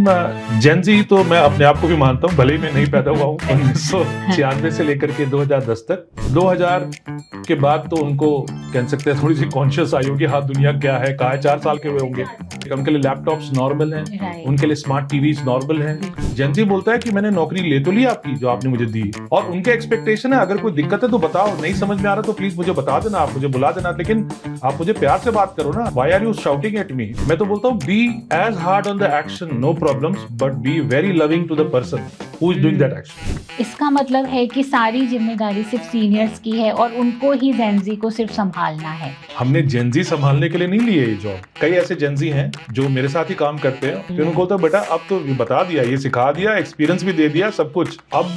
Madam Gen Z तो मैं अपने आप को भी मानता हूँ, भले ही मैं नहीं पैदा हुआ हूँ 1996 से लेकर के 2010 तक। 2000 के बाद तो उनको कह सकते हैं थोड़ी सी कॉन्शियस आई होगी, हाँ दुनिया क्या है कहाँ है। 4 साल के हुए होंगे, उनके लिए लैपटॉप्स नॉर्मल हैं, उनके लिए स्मार्ट टीवीज नॉर्मल हैं। जेनजी बोलता है कि मैंने नौकरी ले तो ली आपकी जो आपने मुझे दी, और उनके एक्सपेक्टेशन है अगर कोई दिक्कत है तो बताओ, नहीं समझ में आ रहा तो प्लीज मुझे बता देना, आप मुझे बुला देना, लेकिन आप मुझे प्यार से बात करो ना। Why are you shouting at me? मैं तो बोलता हूँ be as hard on the action, no problems, but be very loving to the person who is doing that action. इसका मतलब है कि सारी जिम्मेदारी सिर्फ सीनियर्स की है और उनको ही जेनजी को सिर्फ संभालना है। हमने जेनजी संभालने के लिए नहीं लिए ये जॉब। कई ऐसे जेनजी हैं जो मेरे साथ ही काम करते हैं, फिर उनको होता है बेटा अब तो बता दिया, ये सिखा दिया, एक्सपीरियंस भी दे दिया, सब कुछ, अब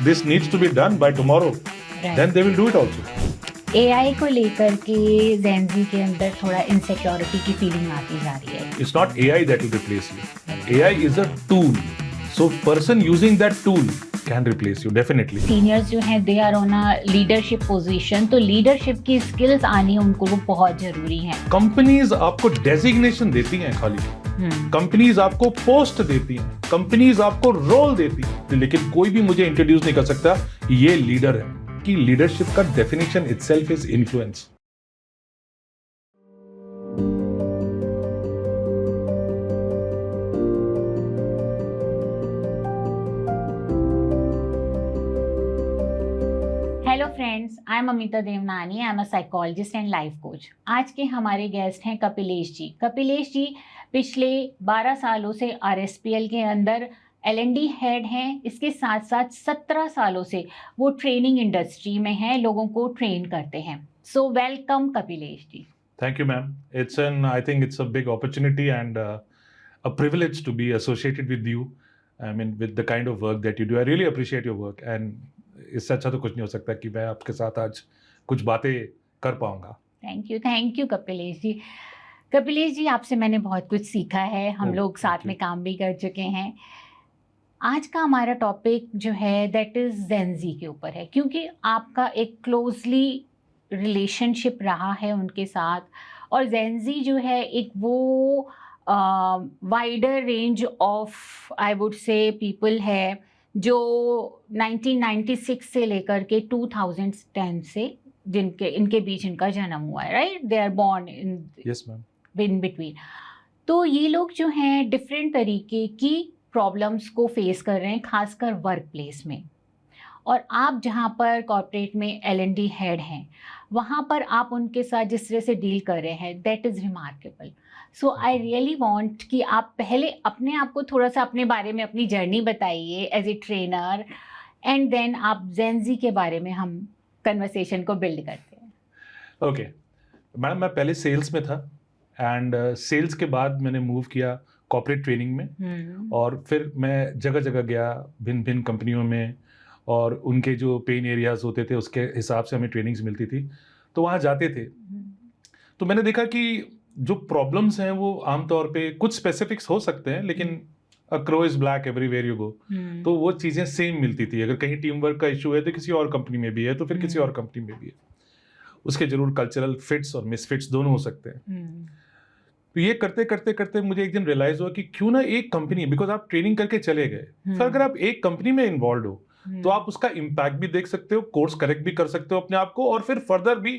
this needs to be done by tomorrow, then they will do it also. AI को लेकर के जेनजी के अंदर थोड़ा इनसिक्योरिटी की फीलिंग आती जा रही है। It's not AI that will replace you. AI is a tool. So person using that tool can replace you definitely. Seniors जो हैं they are on a leadership position, तो लीडरशिप की स्किल्स आनी उनको वो बहुत जरूरी है। कंपनीज आपको डेजिग्नेशन देती हैं खाली, कंपनीज आपको पोस्ट देती हैं, कंपनीज आपको रोल देती हैं, लेकिन कोई भी मुझे इंट्रोड्यूस नहीं कर सकता ये लीडर है। कि लीडरशिप का definition itself is influence. Hello friends, I am Amita Devnani, I am a psychologist and life coach. आज के हमारे गेस्ट हैं कपिलेश जी। कपिलेश जी पिछले 12 सालों से आरएसपीएल के अंदर एलएनडी हेड हैं। इसके साथ साथ 17 सालों से वो ट्रेनिंग इंडस्ट्री में हैं, लोगों को ट्रेन करते हैं। So welcome Kapilesh ji. Thank you, ma'am. I think it's a big opportunity and a privilege to be associated with you. I mean, with the kind of work that you do. I really appreciate your work. And इससे अच्छा तो कुछ नहीं हो सकता कि मैं आपके साथ आज कुछ बातें कर पाऊंगा। थैंक यू कपिलेश जी। कपिलेश जी, आपसे मैंने बहुत कुछ सीखा है, हम लोग साथ में काम भी कर चुके हैं। आज का हमारा टॉपिक जो है दैट इज़ जेनजी के ऊपर है, क्योंकि आपका एक क्लोजली रिलेशनशिप रहा है उनके साथ, और जेनजी जो है एक वो wider range of I would say people है जो 1996 से लेकर के 2010 से इनके बीच इनका जन्म हुआ है, right? They are born in yes ma'am, in between. तो ये लोग जो हैं डिफरेंट तरीके की प्रॉब्लम्स को फेस कर रहे हैं, खासकर वर्क प्लेस में। और आप जहाँ पर कॉर्पोरेट में एलएनडी हेड हैं, वहाँ पर आप उनके साथ जिस तरह से डील कर रहे हैं, that is remarkable. So I really want कि आप पहले अपने आप को थोड़ा सा अपने बारे में अपनी जर्नी बताइए as a trainer, and then आप जेनजी के बारे में हम कन्वर्सेशन को बिल्ड करते हैं। ओके मैडम, मैं पहले सेल्स में था एंड सेल्स के बाद मैंने मूव किया कॉर्पोरेट ट्रेनिंग में, और फिर मैं जगह जगह गया भिन्न भिन्न कंपनियों में, और उनके जो पेन एरियाज होते थे उसके हिसाब से हमें ट्रेनिंग्स मिलती थी, तो वहाँ जाते थे। तो मैंने देखा कि जो प्रॉब्लम्स हैं वो आमतौर पे कुछ स्पेसिफिक्स हो सकते हैं, लेकिन a crow is black everywhere you go, तो वो चीज़ें सेम मिलती थी। अगर कहीं टीम वर्क का इशू है तो किसी और कंपनी में भी है, तो फिर किसी और कंपनी में भी है। उसके जरूर कल्चरल फिट्स और मिसफिट्स दोनों हो सकते हैं। तो ये करते करते करते मुझे एक दिन रियलाइज हुआ कि क्यों ना एक कंपनी, बिकॉज आप ट्रेनिंग करके चले गए, फिर अगर आप एक कंपनी में इन्वॉल्व हो तो आप उसका इम्पैक्ट भी देख सकते हो, कोर्स करेक्ट भी कर सकते हो अपने आप को, और फिर फर्दर भी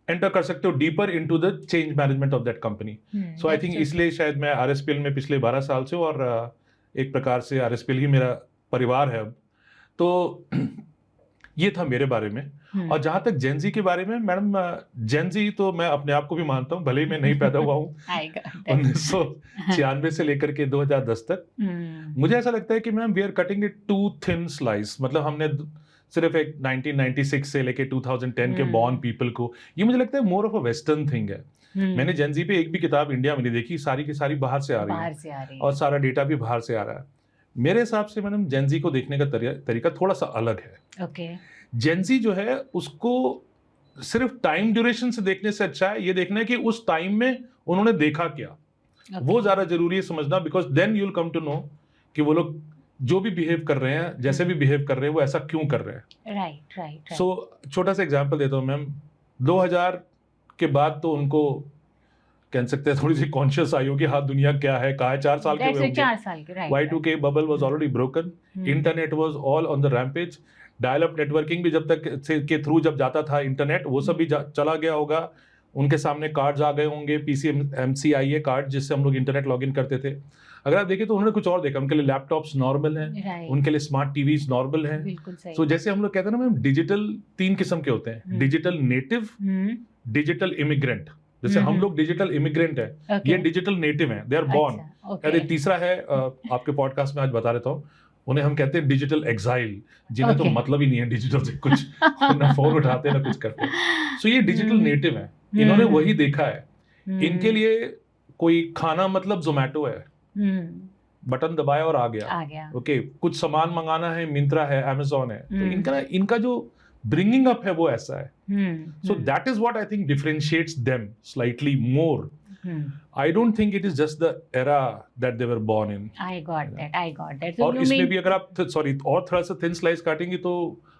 एंटर कर सकते हो deeper into the change management of that company. So I think इसलिए शायद मैं आरएसपीएल में पिछले 12 साल से, और एक प्रकार से आरएसपीएल ही मेरा परिवार है अब। तो ये था मेरे बारे में। और जहां तक जेनजी के बारे में, मैडम जेनजी तो मैं अपने आप को भी मानता हूँ, भले ही मैं नहीं पैदा हुआ हूँ 1996 से लेकर के 2010 तक। मुझे ऐसा लगता है कि ma'am we are cutting it too thin slice. मतलब हमने सिर्फ एक 1996 से लेके 2010 के बॉर्न पीपल को, ये मुझे लगता है more of a western thing है। मैंने जेनजी पे एक भी किताब इंडिया में नहीं देखी, सारी की सारी बाहर से आ रही है, और सारा डेटा भी बाहर से आ रहा है। मेरे हिसाब से मैडम जेनजी को देखने का तरीका थोड़ा सा अलग है। ओके, जेनजी जो है उसको सिर्फ टाइम ड्यूरेशन से देखने से अच्छा है ये देखना है कि उस टाइम में उन्होंने देखा क्या। वो ज्यादा जरूरी है समझना, because then you will come to know कि वो लोग जो भी बिहेव कर रहे हैं, जैसे भी बिहेव कर रहे हैं, वो ऐसा क्यों कर रहे हैं। राइट। सो छोटा सा एग्जांपल देता हूँ मैम। 2000 के बाद तो उनको कह सकते हैं थोड़ी सी कॉन्शियस आई हो कि हाँ दुनिया क्या है, कहाँ है, 4 साल के हुए 4 साल के, right. Y2K bubble was already broken, internet was all on the rampage, dial up networking भी जब तक के थ्रू जब जाता था इंटरनेट, वो सब भी चला गया होगा। उनके सामने कार्ड्स आ गए होंगे, PCMCIA कार्ड जिससे हम लोग इंटरनेट लॉगिन करते थे। अगर आप देखिए तो उन्होंने कुछ और देखा, उनके लिए लैपटॉप्स नॉर्मल हैं, उनके लिए स्मार्ट टीवीज नॉर्मल हैं। तो जैसे हम लोग कहते हैं ना मैम, डिजिटल 3 किस्म के होते हैं, डिजिटल नेटिव, डिजिटल इमिग्रेंट। जैसे हम लोग डिजिटल इमिग्रेंट है, ये डिजिटल नेटिव है, दे आर बॉर्न। अरे तीसरा है, आपके पॉडकास्ट में आज बता देता हूँ, उन्हें हम कहते हैं डिजिटल एग्जाइल, जिन्हें तो मतलब ही नहीं है डिजिटल से कुछ, ना फोन उठाते ना कुछ करते। सो ये डिजिटल नेटिव है, इन्होंने वही देखा है। इनके लिए कोई खाना मतलब जोमेटो है, बटन दबाया और आ गया। ओके, कुछ सामान मंगाना है, मिंत्रा है, अमेजोन है। तो इनका जो ब्रिंगिंग अप है वो ऐसा है। So that is what I think differentiates them slightly more. I don't think it is just the era that they were born in. I got that. So और इसमें भी अगर आप और थोड़ा सा थिन स्लाइस काटेंगे तो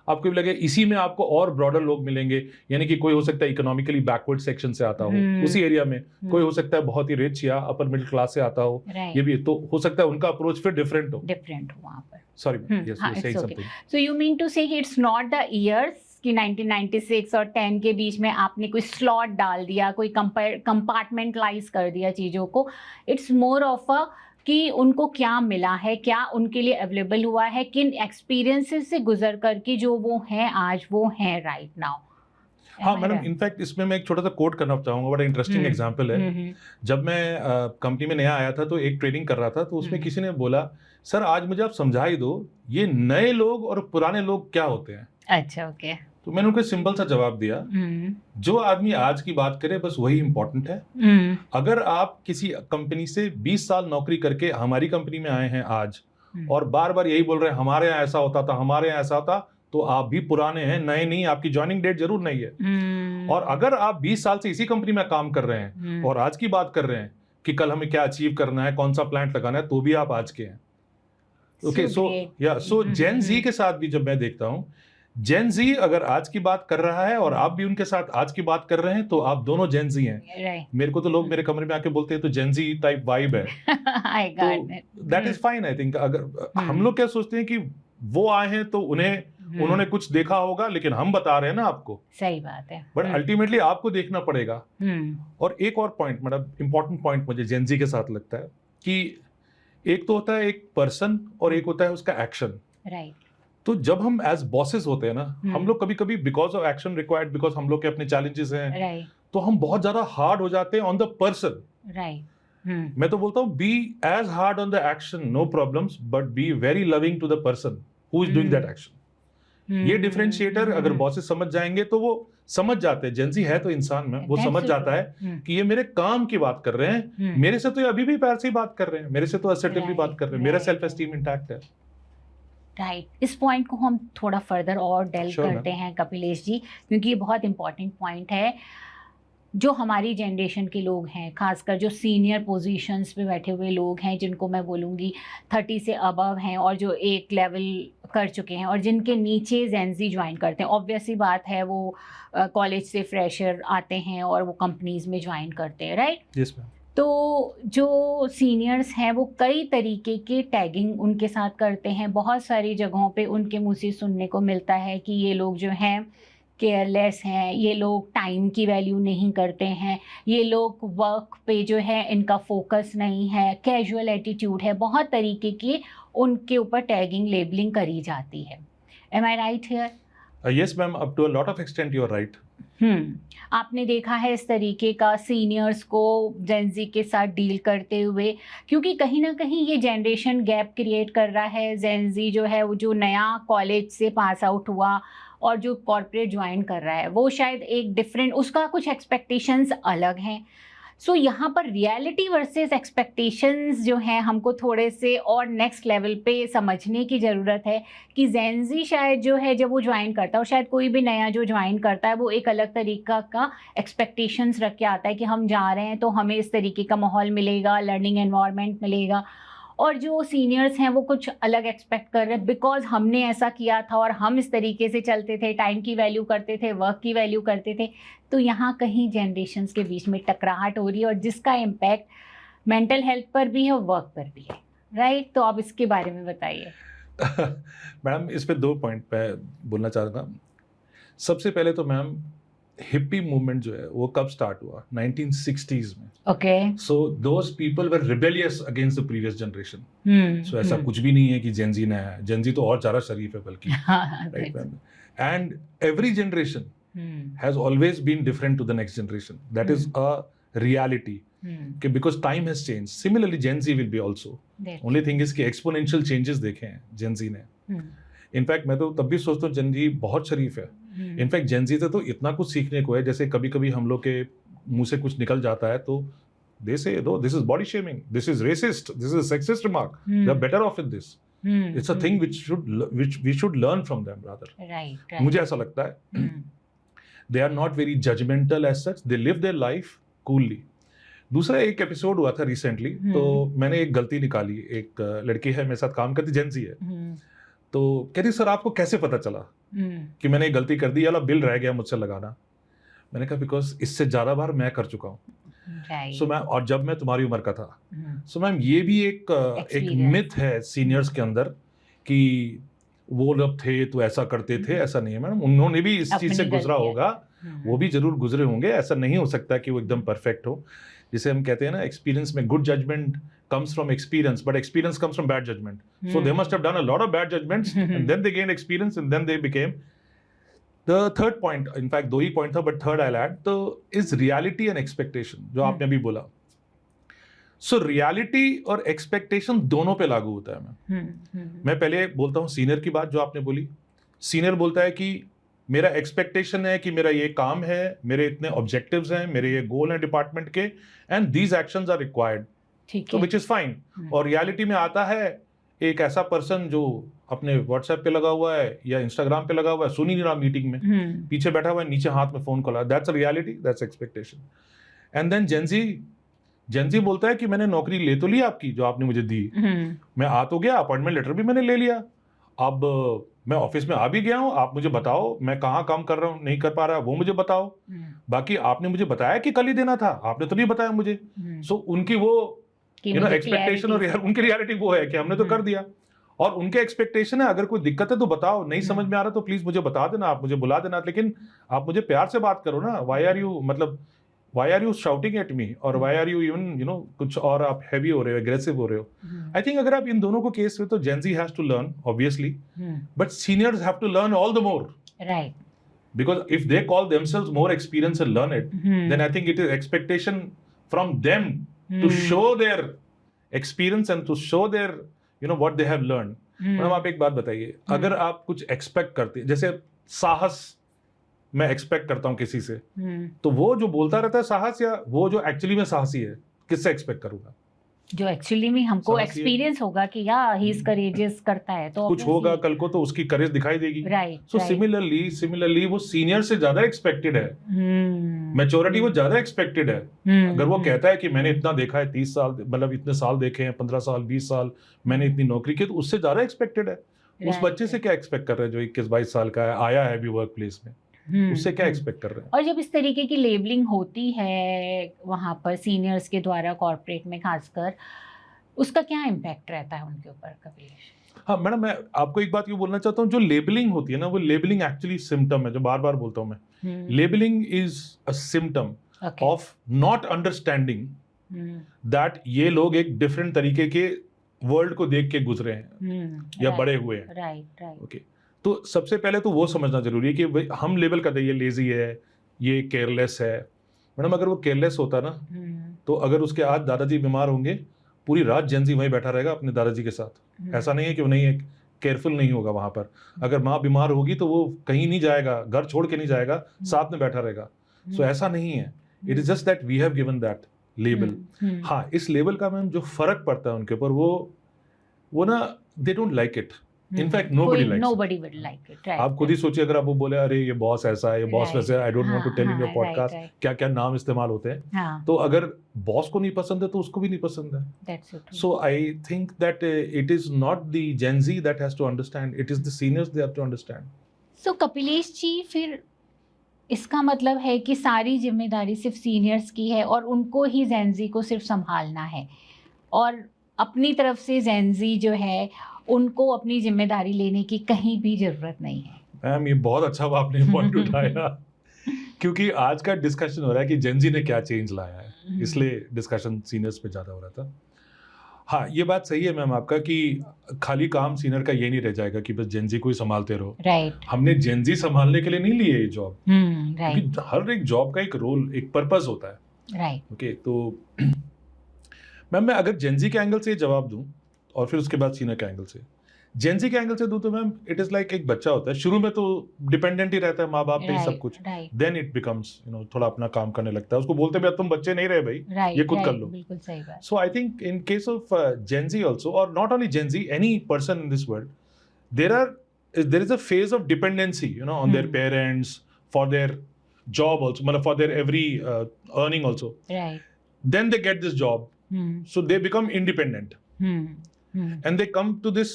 आपको भी लगे इसी में आपको और ब्रॉडर लोग मिलेंगे। यानी कि कोई हो सकता है इकोनॉमिकली बैकवर्ड सेक्शन से आता हो उसी एरिया में, कोई हो सकता है बहुत ही रिच या अपर मिडिल क्लास से आता हो, ये भी तो हो सकता है उनका अप्रोच फिर डिफरेंट हो वहाँ पर। Sorry, yes, you are saying something. So you mean to say it's not the years कि 1996 और 10 के बीच में आपने कोई स्लॉट डाल दिया, कोई कंपार्टमेंटलाइज कर दिया चीज़ों को। इट्स मोर ऑफ अ कि उनको क्या मिला है, क्या उनके लिए अवेलेबल हुआ है, किन एक्सपीरियंसेस से गुजर करके जो वो हैं आज, वो हैं राइट नाउ। हाँ मैडम, इनफैक्ट इसमें मैं एक छोटा सा कोट करना चाहूँगा, बड़ा इंटरेस्टिंग एग्जांपल है। जब मैं कंपनी में नया आया था तो एक ट्रेनिंग कर रहा था, तो उसमें किसी ने बोला, सर आज मुझे आप समझा ही दो ये नए लोग और पुराने लोग क्या होते हैं। अच्छा, ओके। तो मैंने उनको सिंपल सा जवाब दिया, जो आदमी आज की बात करे बस वही इंपॉर्टेंट है। अगर आप किसी कंपनी से 20 साल नौकरी करके हमारी कंपनी में आए हैं आज और बार बार यही बोल रहे हैं हमारे यहाँ ऐसा होता था, हमारे यहाँ ऐसा था, तो आप भी पुराने हैं, नए नहीं, आपकी ज्वाइनिंग डेट जरूर नहीं है। और अगर आप 20 साल से इसी कंपनी में काम कर रहे हैं और आज की बात कर रहे हैं कि कल हमें क्या अचीव करना है, कौन सा प्लांट लगाना है, तो भी आप आज के हैं। ओके, सो जेन जी के साथ भी जब मैं देखता हूँ, जेन जी अगर आज की बात कर रहा है और आप भी उनके साथ आज की बात कर रहे हैं, तो आप दोनों जेन जी हैं। मेरे को तो लोग मेरे कमरे में आके बोलते हैं तो जेन जी टाइप वाइब है। तो that is fine I think. अगर हम लोग क्या सोचते हैं कि वो आए हैं तो उन्होंने कुछ देखा होगा, लेकिन हम बता रहे हैं ना आपको। सही बात है, बट अल्टीमेटली आपको देखना पड़ेगा। और एक और पॉइंट मतलब इंपॉर्टेंट पॉइंट मुझे जेन जी के साथ लगता है कि एक तो होता है एक पर्सन और एक होता है उसका एक्शन। राइट। तो जब हम एज बॉसेस होते हैं ना, हम लोग कभी कभी because of action required, because हम लोग के अपने चैलेंजेस हैं, तो हम बहुत ज्यादा हार्ड हो जाते हैं ऑन द पर्सन। राइट। मैं तो बोलता हूँ be as hard on the action, no problems, but be very loving to the person who is doing that action. ये डिफरेंशिएटर अगर बॉसेस समझ जाएंगे तो वो समझ जाते हैं, जेंजी है तो इंसान में वो समझ जाता है कि ये मेरे काम की बात कर रहे हैं, मेरे से तो ये अभी भी प्यार से ही बात कर रहे हैं, मेरे से तो असर्टिवली बात कर रहे हैं, मेरा सेल्फ एस्टीम इंटैक्ट है। राइट, इस पॉइंट को हम थोड़ा फर्दर और डेल्व करते हैं कपिलेश जी, क्योंकि ये बहुत इंपॉर्टेंट पॉइंट है। जो हमारी जनरेशन के लोग हैं, खासकर जो सीनियर पोजीशंस पे बैठे हुए लोग हैं, जिनको मैं बोलूँगी 30 से अबव हैं और जो एक लेवल कर चुके हैं, और जिनके नीचे जेनजी ज्वाइन करते हैं, ऑब्वियस सी बात है वो कॉलेज से फ्रेशर आते हैं और वो कंपनीज में ज्वाइन करते हैं, राइट। Yes ma'am. तो जो सीनियर्स हैं वो कई तरीके के टैगिंग उनके साथ करते हैं। बहुत सारी जगहों पे उनके मुँह से सुनने को मिलता है कि ये लोग जो हैं केयरलेस हैं, ये लोग टाइम की वैल्यू नहीं करते हैं, ये लोग वर्क पे जो है इनका फोकस नहीं है, कैजुअल एटीट्यूड है, बहुत तरीके की उनके ऊपर टैगिंग लेबलिंग करी जाती है। Am I right here? Yes ma'am, up to a lot of extent you are right. आपने देखा है इस तरीके का सीनियर्स को जेनजी के साथ डील करते हुए, क्योंकि कहीं ना कहीं ये जनरेशन गैप क्रिएट कर रहा है। जेनजी जो है वो जो नया कॉलेज से पास आउट हुआ और जो कॉर्पोरेट ज्वाइन कर रहा है, वो शायद एक डिफरेंट, उसका कुछ एक्सपेक्टेशंस अलग हैं। सो यहाँ पर रियलिटी वर्सेस एक्सपेक्टेशंस जो हैं हमको थोड़े से और नेक्स्ट लेवल पे समझने की ज़रूरत है कि जेनजी शायद जो है जब वो ज्वाइन करता है, और शायद कोई भी नया जो ज्वाइन करता है वो एक अलग तरीका का एक्सपेक्टेशंस रख के आता है कि हम जा रहे हैं तो हमें इस तरीके का माहौल मिलेगा, लर्निंग एनवायरनमेंट मिलेगा। और जो सीनियर्स हैं वो कुछ अलग एक्सपेक्ट कर रहे हैं बिकॉज हमने ऐसा किया था और हम इस तरीके से चलते थे, टाइम की वैल्यू करते थे, वर्क की वैल्यू करते थे। तो यहाँ कहीं जनरेशन्स के बीच में टकराहट हो रही है और जिसका इम्पैक्ट मेंटल हेल्थ पर भी है और वर्क पर भी है, राइट? तो आप इसके बारे में बताइए। मैम इस पे 2 पॉइंट पे बोलना चाहूँगा। सबसे पहले तो मैम हिप्पी मूवमेंट जो है वो कब स्टार्ट हुआ? 1960s में। Okay. So those people were rebellious against the previous generation. So ऐसा कुछ भी नहीं है कि जेनजी ने है, जेनजी तो और ज़्यादा शरीफ है बल्कि, right ma'am. And every generation has always been different to the next generation, that is a reality. Because time has change, similarly Gen Z will be also. Only thing is कि exponential changes देखे हैं Gen Z ने। In fact मैं तो तब भी सोचता हूँ जेनजी बहुत शरीफ है। इनफैक्ट जेनजी से तो इतना कुछ सीखने को है, जैसे कभी कभी हम लोग के मुंह से कुछ निकल जाता है तो they say no this is body shaming, this is racist, this is sexist remark, they are better off with this. It's a thing which we should learn from them rather. Right. मुझे ऐसा लगता है they are not very judgmental as such, they live their life coolly. दूसरा एक episode हुआ था recently, तो मैंने एक गलती निकाली। एक लड़की है मेरे साथ काम करती, जेनजी है, तो कहती सर आपको कैसे पता चला कि मैंने एक गलती कर दी, या बिल रह गया मुझसे लगाना। मैंने कहा बिकॉज इससे ज़्यादा बार मैं कर चुका हूँ। सो मैम, और जब मैं तुम्हारी उम्र का था। सो मैम ये भी एक मिथ है सीनियर्स के अंदर कि वो लोग थे तो ऐसा करते थे। ऐसा नहीं है मैडम, उन्होंने भी इस चीज़ से गुजरा होगा, वो भी जरूर गुजरे होंगे। ऐसा नहीं हो सकता कि वो एकदम परफेक्ट हो। जिसे हम कहते हैं ना एक्सपीरियंस में, good judgement comes from experience, but experience comes from bad judgment. So they must have done a lot of bad judgments and then they gained experience and then they became. The third point, in fact 2 he point था but third I'll add, तो is reality and expectation, जो आपने अभी बोला। So reality और expectation दोनों पे लागू होता है। मैं पहले बोलता हूँ सीनियर की बात जो आपने बोली। सीनियर बोलता है कि मेरा एक्सपेक्टेशन है कि मेरा ये काम है, मेरे इतने ऑब्जेक्टिव्स हैं, मेरे ये गोल हैं डिपार्टमेंट के, and these actions are required, तो विच इज फाइन। और रियलिटी में आता है एक ऐसा पर्सन जो अपने व्हाट्सएप पे लगा हुआ है या इंस्टाग्राम पे लगा हुआ है, सुन ही नहीं रहा मीटिंग में, पीछे बैठा हुआ है, नीचे हाथ में फोन खोला। That's a reality, that's expectation. And then Gen Z बोलता है कि मैंने नौकरी ले तो ली आपकी जो आपने मुझे दी, मैं आ तो गया, अपॉइंटमेंट लेटर भी मैंने ले लिया, अब मैं ऑफिस में आ भी गया हूँ, आप मुझे बताओ मैं कहाँ काम कर रहा हूँ, नहीं कर पा रहा वो मुझे बताओ। बाकी आपने मुझे बताया कि कल ही देना था, आपने तो नहीं बताया मुझे। सो उनकी वो एक्सपेक्टेशन और उनकी रियलिटी वो है कि हमने तो कर दिया, और उनके एक्सपेक्टेशन है अगर कोई दिक्कत है तो बताओ, नहीं समझ में आ रहा तो प्लीज मुझे बता देना, आप मुझे बुला देना, लेकिन आप मुझे प्यार से बात करो ना। why are you shouting at me, और why are you even कुछ और आप heavy हो रहे हो, aggressive हो रहे हो। I think अगर आप इन दोनों को केस में, तो Gen Z has to learn obviously, but seniors have to learn all the more, right? Because if they call themselves more experienced and learn it, then I think it is expectation from them to show their experience and to show their what they have learned. Madam आप एक बात बताइए, अगर आप कुछ expect करते, जैसे साहस मैं एक्सपेक्ट करता हूं किसी से, तो वो जो बोलता रहता है साहस, या वो जो एक्चुअली में साहसी है, किससे एक्सपेक्ट करूंगा? जो एक्चुअली में हमको एक्सपीरियंस होगा कि या ही इज करेजियस करता है, तो कुछ होगा कल को तो उसकी करेज दिखाई देगी। राइट। सो सिमिलरली वो सीनियर से ज्यादा एक्सपेक्टेड है, मैच्योरिटी वो ज्यादा एक्सपेक्टेड है। अगर वो कहता है कि मैंने इतना देखा है, 30 साल, मतलब इतने साल देखे हैं, 15 साल 20 साल मैंने इतनी नौकरी की, तो उससे ज्यादा एक्सपेक्टेड है। उस बच्चे से क्या एक्सपेक्ट कर रहे हैं जो 21-22 साल का है, आया है अभी वर्क प्लेस में, उससे क्या एक्सपेक्ट कर रहे हैं? और जब इस तरीके की लेबलिंग होती है वहां पर सीनियर्स के द्वारा कॉर्पोरेट में खासकर, उसका क्या इम्पैक्ट रहता है उनके ऊपर कभी? हाँ मैडम, मैं आपको एक बात ये बोलना चाहता हूँ, जो लेबलिंग होती है ना, वो लेबलिंग एक्चुअली सिम्टम है, जो बार बार बोलता हूँ मैं। Labelling is a symptom of not understanding that ये लोग एक डिफरेंट तरीके के वर्ल्ड को देख के गुजरे हैं या बड़े हुए हैं। राइट। ओके, तो सबसे पहले तो वो समझना जरूरी है कि हम लेबल करते हैं ये लेजी है, ये केयरलेस है। मैडम अगर वो केयरलेस होता ना, तो अगर उसके आज दादाजी बीमार होंगे, पूरी रात जेनजी वहीं बैठा रहेगा अपने दादाजी के साथ। ऐसा नहीं है कि वो नहीं है, केयरफुल नहीं होगा वहां पर। अगर माँ बीमार होगी तो वो कहीं नहीं जाएगा, घर छोड़ के नहीं जाएगा, साथ में बैठा रहेगा। सो ऐसा नहीं है, it is just that we have given that label. हाँ, इस लेबल का मैम जो फर्क पड़ता है उनके ऊपर, वो ना they don't like it. In fact nobody likes it. nobody would like it, right? आप खुद ही सोचिए, अगर आप वो बोले अरे ये बॉस ऐसा है, ये बॉस Right. वैसा है, I don't want to tell in your हाँ, पॉडकास्ट right. क्या क्या नाम इस्तेमाल होते हैं, हाँ, तो अगर बॉस को नहीं पसंद है तो उसको भी नहीं पसंद है. that's so true. So I think that it is not the Gen Z that has to understand, it is the seniors they have to understand. So Kapilesh जी, फिर इसका मतलब है कि सारी जिम्मेदारी सिर्फ सीनियर्स की है और उनको ही Gen Z को सिर्फ संभालना है, और अपनी तरफ से Gen Z जो है उनको अपनी जिम्मेदारी लेने की कहीं भी जरूरत नहीं है. मैम ये बहुत अच्छा आपने पॉइंट उठाया, क्योंकि आज का डिस्कशन हो रहा है कि जेन जी ने क्या चेंज लाया है, इसलिए डिस्कशन सीनियर्स पे ज़्यादा हो रहा था. हाँ, ये बात सही है मैम आपका कि खाली काम सीनियर का ये नहीं रह जाएगा कि बस जेन जी को ही संभालते रहो. राइट. हमने जेन जी संभालने के लिए नहीं लिए ये जॉब, राइट. क्योंकि हर एक जॉब का एक रोल, एक पर्पस होता है. राइट. ओके, तो मैम मैं अगर जेन जी के एंगल से जवाब दूं और फिर उसके बाद सीनियर के एंगल से, जेन जी के एंगल से दूं तो मैम इट इज लाइक एक बच्चा होता है, शुरू में तो डिपेंडेंट ही रहता है माँ बाप पे सब कुछ, देन इट बिकम्स थोड़ा अपना काम करने लगता है. उसको बोलते भी तुम बच्चे नहीं रहे भाई, ये खुद कर लो. बिल्कुल सही बात. So I think in case of Gen Z also, और not only Gen Z, any person in this world, there is a phase of dependency on their parents for their job also, मतलब for their every earning also. Right. Then they get this job, so they become independent. And they come to this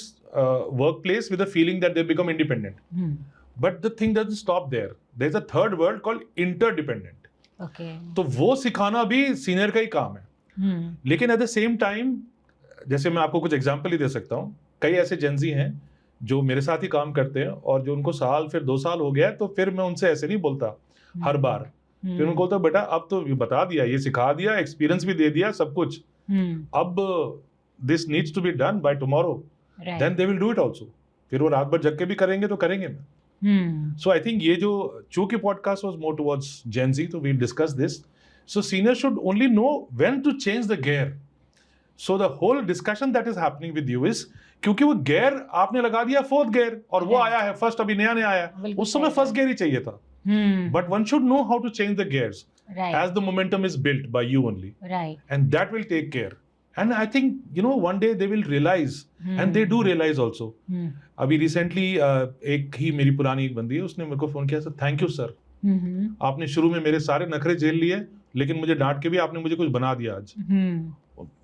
workplace with a feeling that they become independent. But the thing doesn't stop there. There's a third word called interdependent. Okay. तो वो सिखाना भी senior का ही काम है. लेकिन at the same time, जैसे मैं आपको कुछ एग्जांपल ही दे सकता हूँ, कई ऐसे जेंजी हैं जो मेरे साथ ही काम करते हैं और जो उनको साल फिर 2 साल हो गया, तो फिर मैं उनसे ऐसे नहीं बोलता हर बार. फिर उनको बोलता बेटा अब तो ये बता दिया, ये सिखा दिया, एक्सपीरियंस भी दे दिया, सब कुछ, अब this needs to be done by tomorrow, then they will do it also. फिर वो रात भर जग के भी करेंगे तो करेंगे. सो आई थिंक ये जो, चूंकि podcast was more towards Gen Z, तो we discuss this. So senior should only know when to change the gear. So the whole discussion that is happening with you is, क्योंकि वो gear आपने लगा दिया 4th gear और वो आया है फर्स्ट, अभी नया नया आया, उस समय फर्स्ट गियर ही चाहिए था. But one should know how to change the gears as the momentum is built by you only. Right. And that will take care. And I think, one day they will realize, and they do realize also. अभी recently एक ही मेरी पुरानी एक बंदी है, उसने मेरे को फोन किया, सर थैंक यू सर, आपने शुरू में मेरे सारे नखरे झेल लिए, लेकिन मुझे डांट के भी आपने मुझे कुछ बना दिया आज.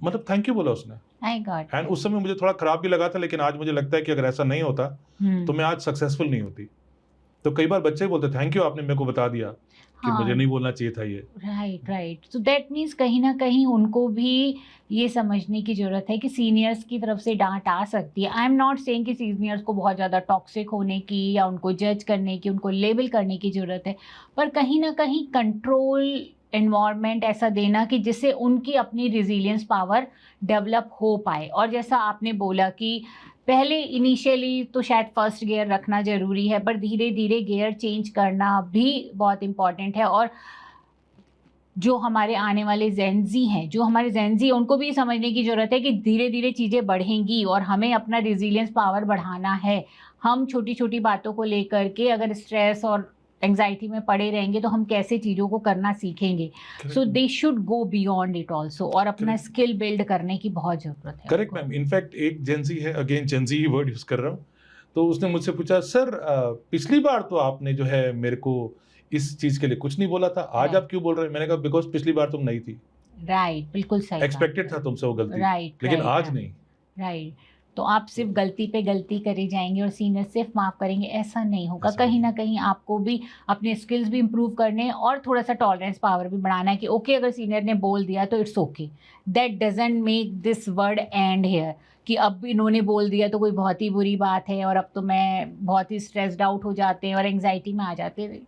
मतलब थैंक यू बोला उसने. एंड उस समय मुझे थोड़ा खराब भी लगा था, लेकिन आज मुझे लगता है कि अगर ऐसा नहीं होता तो मैं आज सक्सेसफुल नहीं होती. तो कई बार बच्चे बोलते थैंक यू आपने मेरे को बता दिया कि मुझे नहीं बोलना चाहिए था ये. राइट. सो दैट मीन्स कहीं ना कहीं उनको भी ये समझने की जरूरत है कि सीनियर्स की तरफ से डांट आ सकती है. आई एम नॉट सेइंग कि सीनियर्स को बहुत ज़्यादा टॉक्सिक होने की या उनको जज करने की, उनको लेबल करने की ज़रूरत है, पर कहीं ना कहीं कंट्रोल एनवायरनमेंट ऐसा देना कि जिससे उनकी अपनी रिजिलियंस पावर डेवलप हो पाए. और जैसा आपने बोला कि पहले इनिशियली तो शायद फर्स्ट गियर रखना ज़रूरी है, पर धीरे धीरे गियर चेंज करना भी बहुत इम्पॉर्टेंट है. और जो हमारे आने वाले जेन ज़ी हैं, जो हमारे जेन ज़ी, उनको भी समझने की ज़रूरत है कि धीरे धीरे चीज़ें बढ़ेंगी और हमें अपना रिजिलियंस पावर बढ़ाना है. हम छोटी छोटी बातों को लेकर के अगर स्ट्रेस और एंजाइटी में पड़े रहेंगे तो हम कैसे चीज़ों को करना सीखेंगे. So they should go beyond it also, और अपना स्किल बिल्ड करने की बहुत ज़रूरत है. Correct ma'am. इनफैक्ट एक जेंजी है, अगेन जेंजी ही वर्ड यूज़ कर रहा हूँ, तो उसने मुझसे पूछा सर पिछली बार तो आपने जो है मेरे को इस चीज़ के लिए कुछ नहीं बोला था, आज आप क्यों बोल रहे हैं. मैंने कहा बिकॉज पिछली बार तुम नहीं थी. राइट. बिल्कुल सही. एक्सपेक्टेड था तुमसे वो गलती. राइट. लेकिन आज नहीं. राइट. तो आप सिर्फ गलती पे गलती करे जाएंगे और सीनियर सिर्फ माफ़ करेंगे, ऐसा नहीं होगा. कहीं ना कहीं आपको भी अपने स्किल्स भी इम्प्रूव करने और थोड़ा सा टॉलरेंस पावर भी बढ़ाना है कि ओके अगर सीनियर ने बोल दिया तो it's okay. That doesn't make this word and hair कि अब इन्होंने बोल दिया तो कोई बहुत ही बुरी बात है और अब तो मैं बहुत ही स्ट्रेस्ड आउट हो जाते हैं और एंग्जाइटी में आ जाते हैं.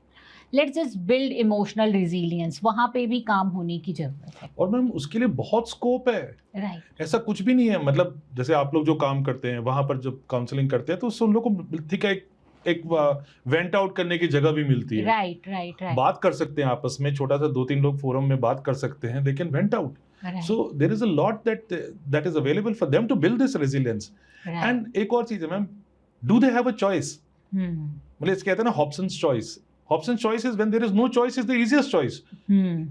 Let's just build emotional resilience, वहाँ पे भी काम होने की जरूरत है. और मैम उसके लिए बहुत स्कोप है. राइट. ऐसा कुछ भी नहीं है. मतलब जैसे आप लोग जो काम करते हैं वहाँ पर जब काउंसलिंग करते हैं तो उससे उन लोग को ठीक है एक वेंट आउट करने की जगह भी मिलती है. राइट. बात कर सकते हैं आपस में, छोटा सा 2-3 लोग फोरम में बात कर सकते हैं, they can went out. So there is a lot that is available for them to build this resilience. And एक और चीज है ma'am, do they have a choice. मतलब इसके कहते हैं ना Hobson's choice. Hobson's choice is when there is no choice is the easiest choice.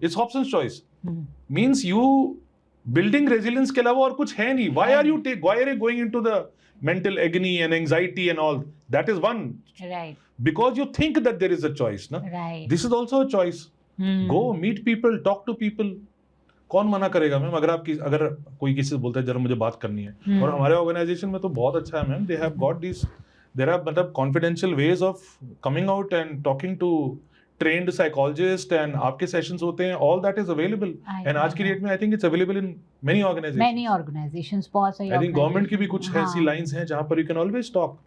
It's Hobson's choice. Means you building resilience के अलावा और कुछ है नहीं. Why are you going into the mental agony and anxiety and all? That is one. Right. Because you think that there is a choice, na? Right. This is also a choice. Go meet people, talk to people. कौन मना करेगा ma'am? अगर कोई किसी से बोलता है जरा मुझे बात करनी है, और हमारे ऑर्गेनाइजेशन में तो बहुत अच्छा है ma'am. They have got these, there are मतलब confidential ways of coming out and talking to trained psychologist, and आपके सेशंस होते हैं. All that is available. And आज की डेट में I think it's available in many organizations. Many organizations, बहुत सारी. I think government की भी कुछ ऐसी lines हैं जहाँ पर you can always talk.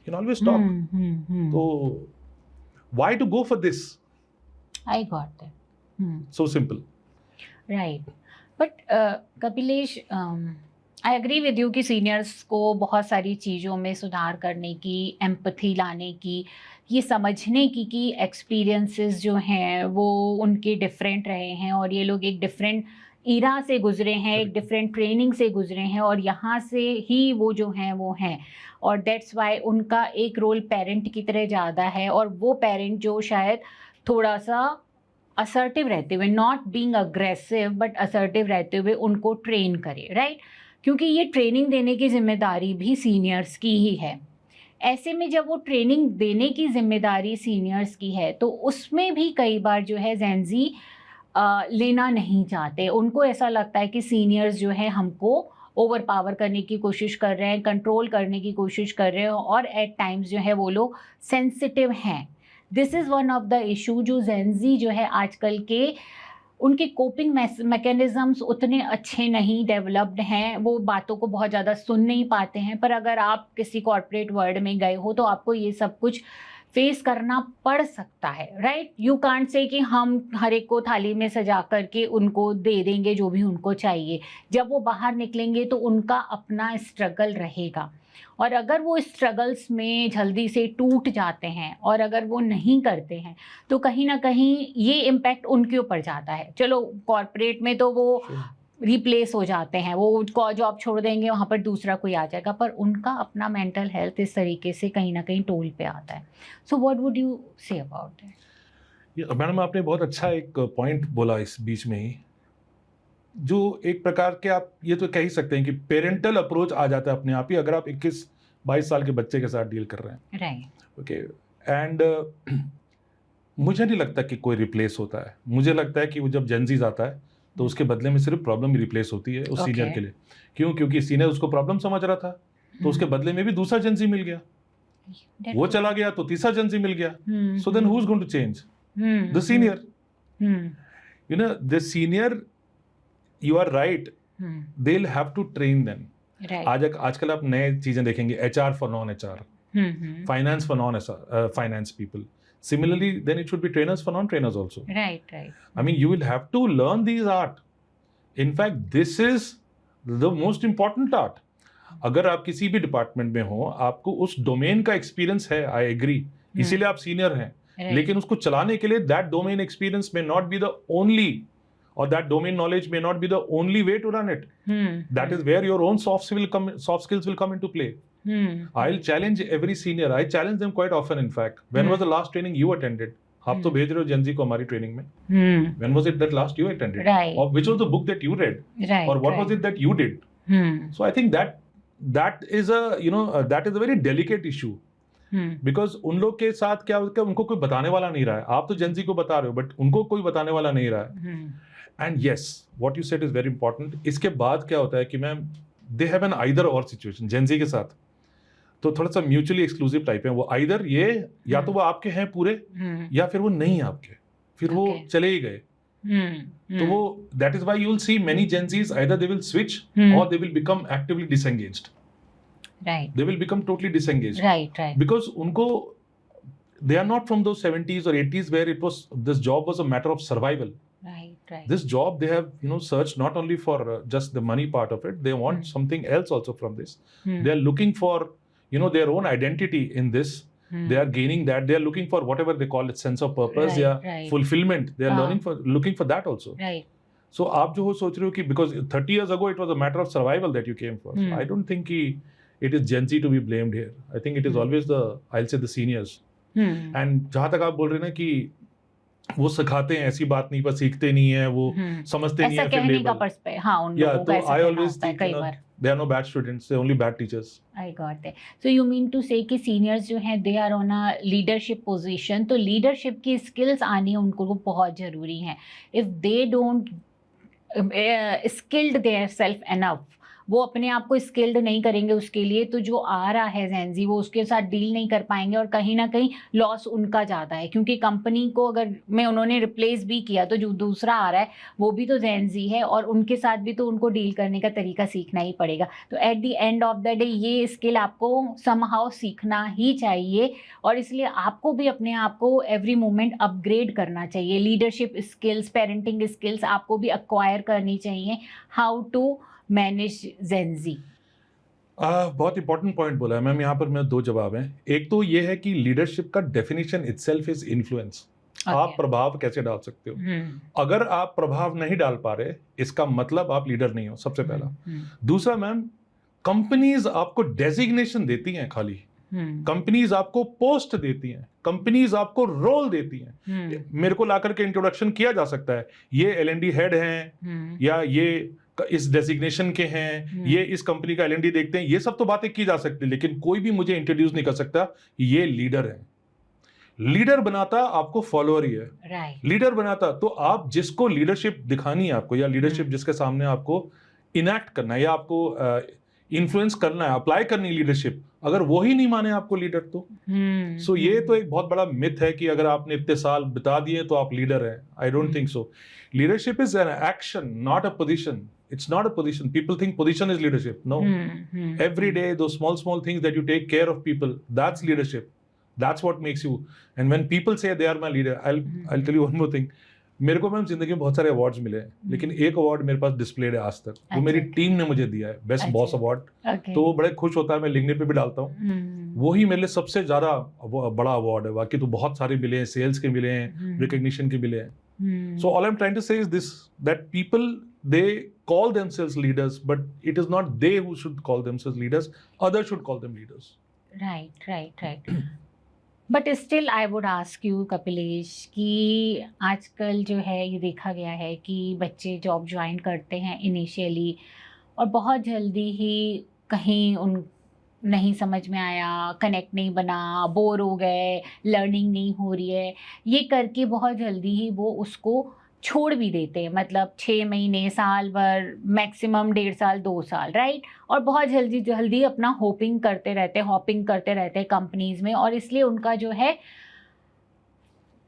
You can always talk. So why to go for this? I got that. So simple. Right. But Kapilesh, I agree with you कि सीनियर्स को बहुत सारी चीज़ों में सुधार करने की, एम्पथी लाने की, ये समझने की कि एक्सपीरियंसेस जो हैं वो उनके डिफरेंट रहे हैं और ये लोग एक डिफरेंट ईरा से गुजरे हैं, एक डिफरेंट ट्रेनिंग से गुजरे हैं और यहाँ से ही वो जो हैं वो हैं, और दैट्स वाई उनका एक रोल पेरेंट की तरह ज़्यादा है. और वो पेरेंट जो शायद थोड़ा सा असर्टिव रहते हुए, not being aggressive but assertive रहते हुए उनको ट्रेन करे, राइट? क्योंकि ये ट्रेनिंग देने की जिम्मेदारी भी सीनियर्स की ही है. ऐसे में जब वो ट्रेनिंग देने की जिम्मेदारी सीनियर्स की है तो उसमें भी कई बार जो है जेनजी लेना नहीं चाहते. उनको ऐसा लगता है कि सीनियर्स जो है हमको ओवर पावर करने की कोशिश कर रहे हैं, कंट्रोल करने की कोशिश कर रहे हैं, और एट टाइम्स जो है वो लोग सेंसिटिव हैं. This is one of the issue जो जेनजी जो है आजकल के, उनके कोपिंग मैकेनिज़म्स उतने अच्छे नहीं डेवलप्ड हैं, वो बातों को बहुत ज़्यादा सुन नहीं पाते हैं. पर अगर आप किसी कॉर्पोरेट वर्ल्ड में गए हो तो आपको ये सब कुछ फेस करना पड़ सकता है, राइट? यू कांट से कि हम हर एक को थाली में सजा करके उनको दे देंगे जो भी उनको चाहिए. जब वो बाहर निकलेंगे तो उनका अपना स्ट्रगल रहेगा, और अगर वो स्ट्रगल्स में जल्दी से टूट जाते हैं और अगर वो नहीं करते हैं तो कहीं ना कहीं ये इम्पैक्ट उनके ऊपर जाता है. चलो कॉर्पोरेट में तो वो रिप्लेस हो जाते हैं, वो जॉब छोड़ देंगे, वहाँ पर दूसरा कोई आ जाएगा, पर उनका अपना मेंटल हेल्थ इस तरीके से कहीं ना कहीं टोल पे आता है. So what would you say about it? Madam आपने बहुत अच्छा एक पॉइंट बोला इस बीच में ही, जो एक प्रकार के आप ये तो कह ही सकते हैं कि पेरेंटल अप्रोच आ जाता है अपने आप ही अगर आप 21-22 साल के बच्चे के साथ डील कर रहे हैं, राइट? ओके. एंड मुझे नहीं लगता कि कोई रिप्लेस होता है. मुझे लगता है कि वो जब जेनजीज आता है तो उसके बदले में सिर्फ प्रॉब्लम ही रिप्लेस होती है उस सीनियर के लिए. क्यों? क्योंकि सीनियर उसको प्रॉब्लम समझ रहा था, तो उसके बदले में भी दूसरा जेनजी मिल गया, वो चला गया तो तीसरा जेनजी मिल गया. So then who is going to change? The senior. You know the senior, you are right, they'll have to train them. Right. आजकल आप नए चीजें देखेंगे, HR for non-HR, finance for non-finance people. Similarly, then it should be trainers for non-trainers also. Right. I mean, you will have to learn these art. In fact, this is the most important art. अगर आप किसी भी department में हो, आपको उस domain का experience है, आई एग्री, इसीलिए आप सीनियर हैं. लेकिन उसको चलाने के लिए that domain experience may not be the only, or that domain knowledge may not be the only way to run it. That is where your own soft skills will come into play. I'll challenge every senior. I challenge them quite often, in fact. When was the last training you attended? आप तो भेज रहे हो Gen Z को हमारी training में. When was it that last you attended? Right. Or which was the book that you read? Right. Or what was it that you did? So I think that is a very delicate issue. Because उन लोग के साथ क्या होता है, उनको कोई बताने वाला नहीं रहा है. आप तो जेनजी को बता रहे हो, बट उनको कोई बताने वाला नहीं रहा है. And yes, what you said is very important. इसके बाद क्या होता है कि ma'am they have an either or situation. Gen Z के साथ तो थोड़ा सा म्यूचुअली एक्सक्लूसिव टाइप है. वो आइदर ये या तो वो आपके हैं पूरे, या फिर वो नहीं आपके, फिर वो चले ही गए. तो वो that is why you will see many Gen Zs either they will switch or they will become actively disengaged. Right. They will become totally disengaged. Right. Because उनको they are not from those 70s or 80s where this job was a matter of survival. Right. This job they have searched not only for just the money part of it, they want something else also from this. They are looking for their own identity in this. They are gaining that. They are looking for whatever they call it sense of purpose, right. fulfillment. They are looking for that also. Right. So आप जो सोच रहे हो कि because 30 years ago it was a matter of survival that you came for. I don't think it is Gen Z to be blamed here. I think it is always the seniors. And जहाँ तक आप बोल रहे हैं ना कि वो सिखाते हैं, ऐसी बात नहीं, पर सीखते नहीं है, वो समझते नहीं ऐसा है फिर कहने का लेवल। हाँ, उन या लोगों तो का ऐसा आई कहना ऑलवेज होता है थिंक कई बार। They are no bad students, they only bad teachers. I got that. So you mean to say कि सीनियर्स जो हैं they are on a leadership position, तो लीडरशिप की स्किल्स आनी उनको बहुत ज़रूरी हैं। If they don't skilled their self enough, वो अपने आप को स्किल्ड नहीं करेंगे उसके लिए, तो जो आ रहा है जेनजी वो उसके साथ डील नहीं कर पाएंगे और कहीं ना कहीं लॉस उनका ज़्यादा है, क्योंकि कंपनी को अगर में उन्होंने रिप्लेस भी किया तो जो दूसरा आ रहा है वो भी तो जेनजी है और उनके साथ भी तो उनको डील करने का तरीका सीखना ही पड़ेगा। तो eight the end of the day ये स्किल आपको समहाउ सीखना ही चाहिए और इसलिए आपको भी अपने आप को एवरी मोमेंट अपग्रेड करना चाहिए। लीडरशिप स्किल्स, पेरेंटिंग स्किल्स आपको भी एक्वायर करनी चाहिए। How to manage Gen Z. बहुत इंपॉर्टेंट पॉइंट बोला है मैम, यहाँ पर मैं दो जवाब हैं। एक तो ये है कि लीडरशिप का डेफिनेशन इटसेल्फ इज इन्फ्लुएंस। आप प्रभाव कैसे डाल सकते हो। अगर आप प्रभाव नहीं डाल पा रहे, इसका मतलब आप लीडर नहीं हो, सबसे पहला। दूसरा मैम, कंपनीज आपको डेजिग्नेशन देती हैं खाली, कंपनीज आपको पोस्ट देती हैं, कंपनीज आपको रोल देती हैं। मेरे को लाकर के इंट्रोडक्शन किया जा सकता है, ये L&D हेड हैं या ये इस डेजिग्नेशन के हैं, ये इस कंपनी का L&D देखते हैं, ये सब तो बातें की जा सकती है, लेकिन कोई भी मुझे इंट्रोड्यूस नहीं कर सकता ये लीडर है। लीडर बनाता आपको फॉलोअर ही है। लीडर बनाता तो आप जिसको लीडरशिप दिखानी है आपको, या लीडरशिप जिसके सामने आपको इनैक्ट करना है या आपको इन्फ्लुएंस करना है, अप्लाई करनी लीडरशिप, अगर वो ही नहीं माने आपको लीडर तो सो ये तो एक बहुत बड़ा मिथ है कि अगर आपने इतने साल बिता दिए तो आप लीडर हैं। I don't think so. Leadership is an action, not a position. It's not a position. People think position is leadership. No. Every day, those small things that you take care of people, that's leadership. That's what makes you. And when people say they are my leader, I'll tell you one more thing. मेरे को ma'am जिंदगी में बहुत सारे awards मिले हैं, लेकिन एक अवार्ड मेरे पास डिस्प्लेड है आज तक, वो मेरी टीम ने मुझे दिया है, बेस्ट बॉस अवार्ड। तो वो बड़े खुश होता है, मैं लिखने पे भी डालता हूँ। वही मेरे लिए सबसे ज्यादा बड़ा अवार्ड है। बाकी तो बहुत सारे मिले हैं, सेल्स के मिले हैं, रिकग्निशन के मिले हैं। So all I am trying to say is this, that people they call themselves leaders, but it is not they who should call themselves leaders, others should call them leaders. Right. But still I would ask you Kapilesh कि आजकल जो है ये देखा गया है कि बच्चे जॉब ज्वाइन करते हैं इनिशियली और बहुत जल्दी ही कहीं उन नहीं समझ में आया, कनेक्ट नहीं बना, बोर हो गए, लर्निंग नहीं हो रही है, ये करके बहुत जल्दी ही वो उसको छोड़ भी देते हैं। मतलब 6 महीने, साल भर, मैक्सिमम 1.5 साल, 2 साल, राइट। और बहुत जल्दी अपना हॉपिंग करते रहते हैं कंपनीज में, और इसलिए उनका जो है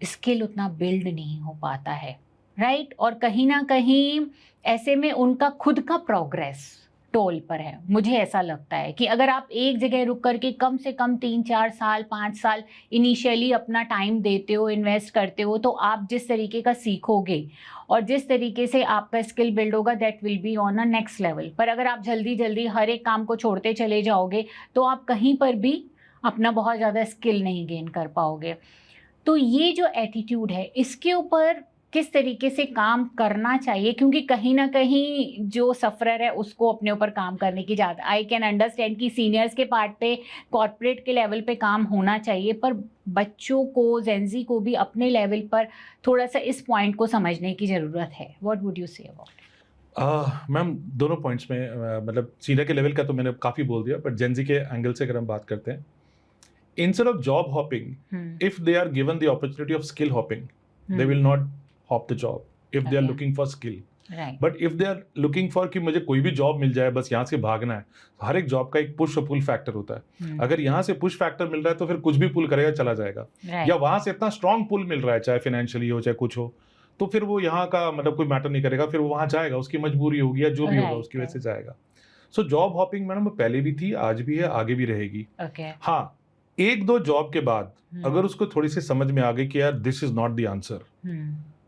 स्किल उतना बिल्ड नहीं हो पाता है, राइट। और कहीं ना कहीं ऐसे में उनका खुद का प्रोग्रेस टोल पर है। मुझे ऐसा लगता है कि अगर आप एक जगह रुक करके कम से कम 3-4 साल, 5 साल इनिशियली अपना टाइम देते हो, इन्वेस्ट करते हो, तो आप जिस तरीके का सीखोगे और जिस तरीके से आपका स्किल बिल्ड होगा, that will be on a next level. पर अगर आप जल्दी हर एक काम को छोड़ते चले जाओगे तो आप कहीं पर भी अपना बहुत ज़्यादा स्किल नहीं गेन कर पाओगे। तो ये जो एटीट्यूड है, इसके ऊपर किस तरीके से काम करना चाहिए, क्योंकि कहीं ना कहीं जो सफरर है उसको अपने ऊपर काम करने की ज़्यादा, आई कैन अंडरस्टैंड कि सीनियर्स के पार्ट पे, कॉर्पोरेट के लेवल पे काम होना चाहिए, पर बच्चों को, जेनजी को भी अपने लेवल पर थोड़ा सा इस पॉइंट को समझने की ज़रूरत है। What would you say about? Ma'am दोनों पॉइंट्स में मतलब सीनियर के लेवल का तो मैंने काफ़ी बोल दिया, बट जेनजी के एंगल से अगर हम बात करते हैं, instead of job hopping, if they are given the opportunity of skill hopping, they will not hop the job if they are looking for skill. Right. But if they are looking for कि मुझे कोई भी job मिल जाए, बस यहाँ से भागना है, हर एक जॉब का एक पुश और पुल फैक्टर होता है। अगर यहाँ से पुश फैक्टर मिल रहा है तो फिर कुछ भी पुल करेगा, चला जाएगा। या वहां से इतना स्ट्रॉन्ग पुल मिल रहा है, चाहे फाइनेंशियली हो चाहे कुछ हो, तो फिर वो यहाँ का मतलब कोई मैटर नहीं करेगा, फिर वो वहां जाएगा, उसकी मजबूरी होगी या जो भी होगा उसकी वजह से जाएगा। सो जॉब हॉपिंग मैडम पहले भी थी, आज भी है, आगे भी रहेगी। हाँ, 1-2 जॉब के बाद अगर उसको थोड़ी सी समझ में आ गई कि यार this is not the answer,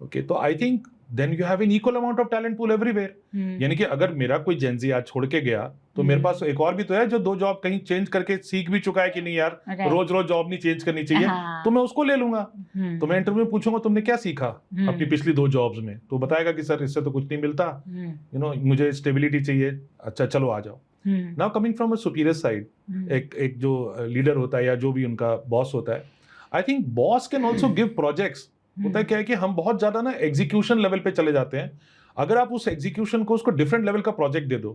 okay, तो I think then you have an equal amount of talent pool everywhere. यानी कि अगर मेरा कोई जेनजी आज छोड़ के गया तो मेरे पास एक और भी तो है जो 2 जॉब कहीं चेंज करके सीख भी चुका है कि नहीं यार रोज जॉब नहीं चेंज करनी चाहिए, तो मैं उसको ले लूंगा। तो मैं इंटरव्यू में पूछूंगा तुमने क्या सीखा अपनी पिछली 2 जॉब्स में, तो बताएगा कि सर इससे तो कुछ नहीं मिलता, यू नो मुझे स्टेबिलिटी चाहिए। अच्छा चलो आ जाओ। Now coming from a superior side, एक जो लीडर होता है या जो भी उनका बॉस होता है, I think boss can also give projects होता है क्या है कि हम बहुत ज्यादा ना एग्जीक्यूशन लेवल पे चले जाते हैं। अगर आप उस एग्जीक्यूशन को उसको डिफरेंट लेवल का प्रोजेक्ट दे दो,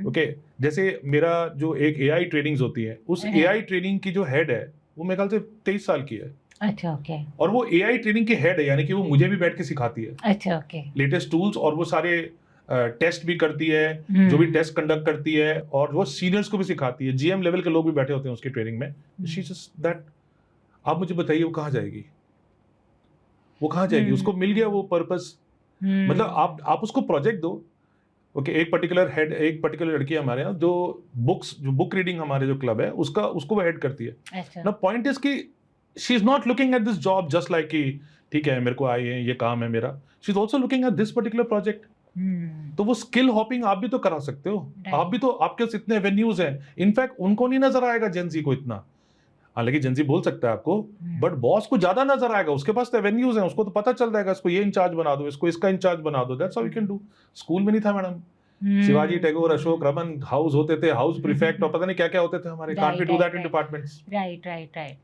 ओके, जैसे मेरा जो एक एआई ट्रेनिंग्स होती है, उस एआई ट्रेनिंग की जो हेड है वो मेरे ख्याल से 23 साल की है। अच्छा, ओके। और वो एआई ट्रेनिंग की हेड है, यानी कि वो मुझे भी बैठ के सिखाती है। अच्छा, ओके। लेटेस्ट टूल्स, और वो सारे टेस्ट भी करती है, जो भी टेस्ट कंडक्ट करती है, और वो सीनियर्स को भी सिखाती है। जीएम लेवल के लोग भी बैठे होते हैं उसकी ट्रेनिंग में। शी जस्ट दैट, आप मुझे बताइए वो कहाँ जाएगी, वो कहाँ जाएगी? उसको मिल गया वो पर्पस। मतलब आप उसको प्रोजेक्ट दो, ओके। एक पर्टिकुलर लड़की है हमारे यहाँ जो बुक रीडिंग हमारे जो क्लब है उसको वो हेड करती है। अच्छा। ना पॉइंट इज कि she is not looking at this job just like कि ठीक है मेरे को आए हैं, ये काम है मेरा। She is also looking at this particular project. तो वो स्किल हॉपिंग आप भी तो करा सकते हो। आप भी तो, आपके पास इतने एवेन्यूज हैं। इनफैक्ट उनको नहीं नजर आएगा जेंजी को इतना, हालांकि जेंजी बोल सकता है आपको, बट बॉस को ज्यादा नजर आएगा। उसके पास तो एवेन्यूज हैं, उसको तो पता चल जाएगा इसको ये इंचार्ज बना दो, इसको इसका इंचार्ज बना दो। That's how we can do. School में नहीं था मैडम, शिवाजी टैगोर, अशोक रमन हाउस होते थे, हाउस प्रीफेक्ट और पता नहीं क्या क्या होते थे हमारे। Can't we do that in departments? Right.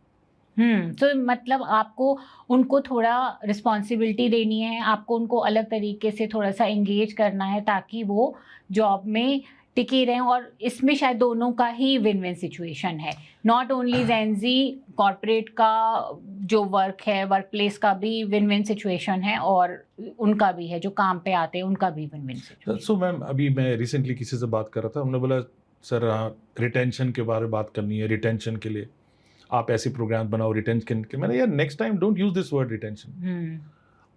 तो मतलब आपको उनको थोड़ा रिस्पॉन्सिबिलिटी देनी है, आपको उनको अलग तरीके से थोड़ा सा एंगेज करना है ताकि वो जॉब में टिके रहें। और इसमें शायद दोनों का ही विन विन सिचुएशन है, नॉट ओनली जेंजी, कॉर्पोरेट का जो वर्क है, वर्क प्लेस का भी विन विन सिचुएशन है, और उनका भी है जो काम पे आते हैं उनका भी win win situation. So ma'am, अभी मैं रिसेंटली किसी से बात कर रहा था, हमने बोला सर रिटेंशन के बारे में बात करनी है, रिटेंशन के लिए आप ऐसे प्रोग्राम बनाओ रिटेंशन के। मैंने यार next time don't use this word retention.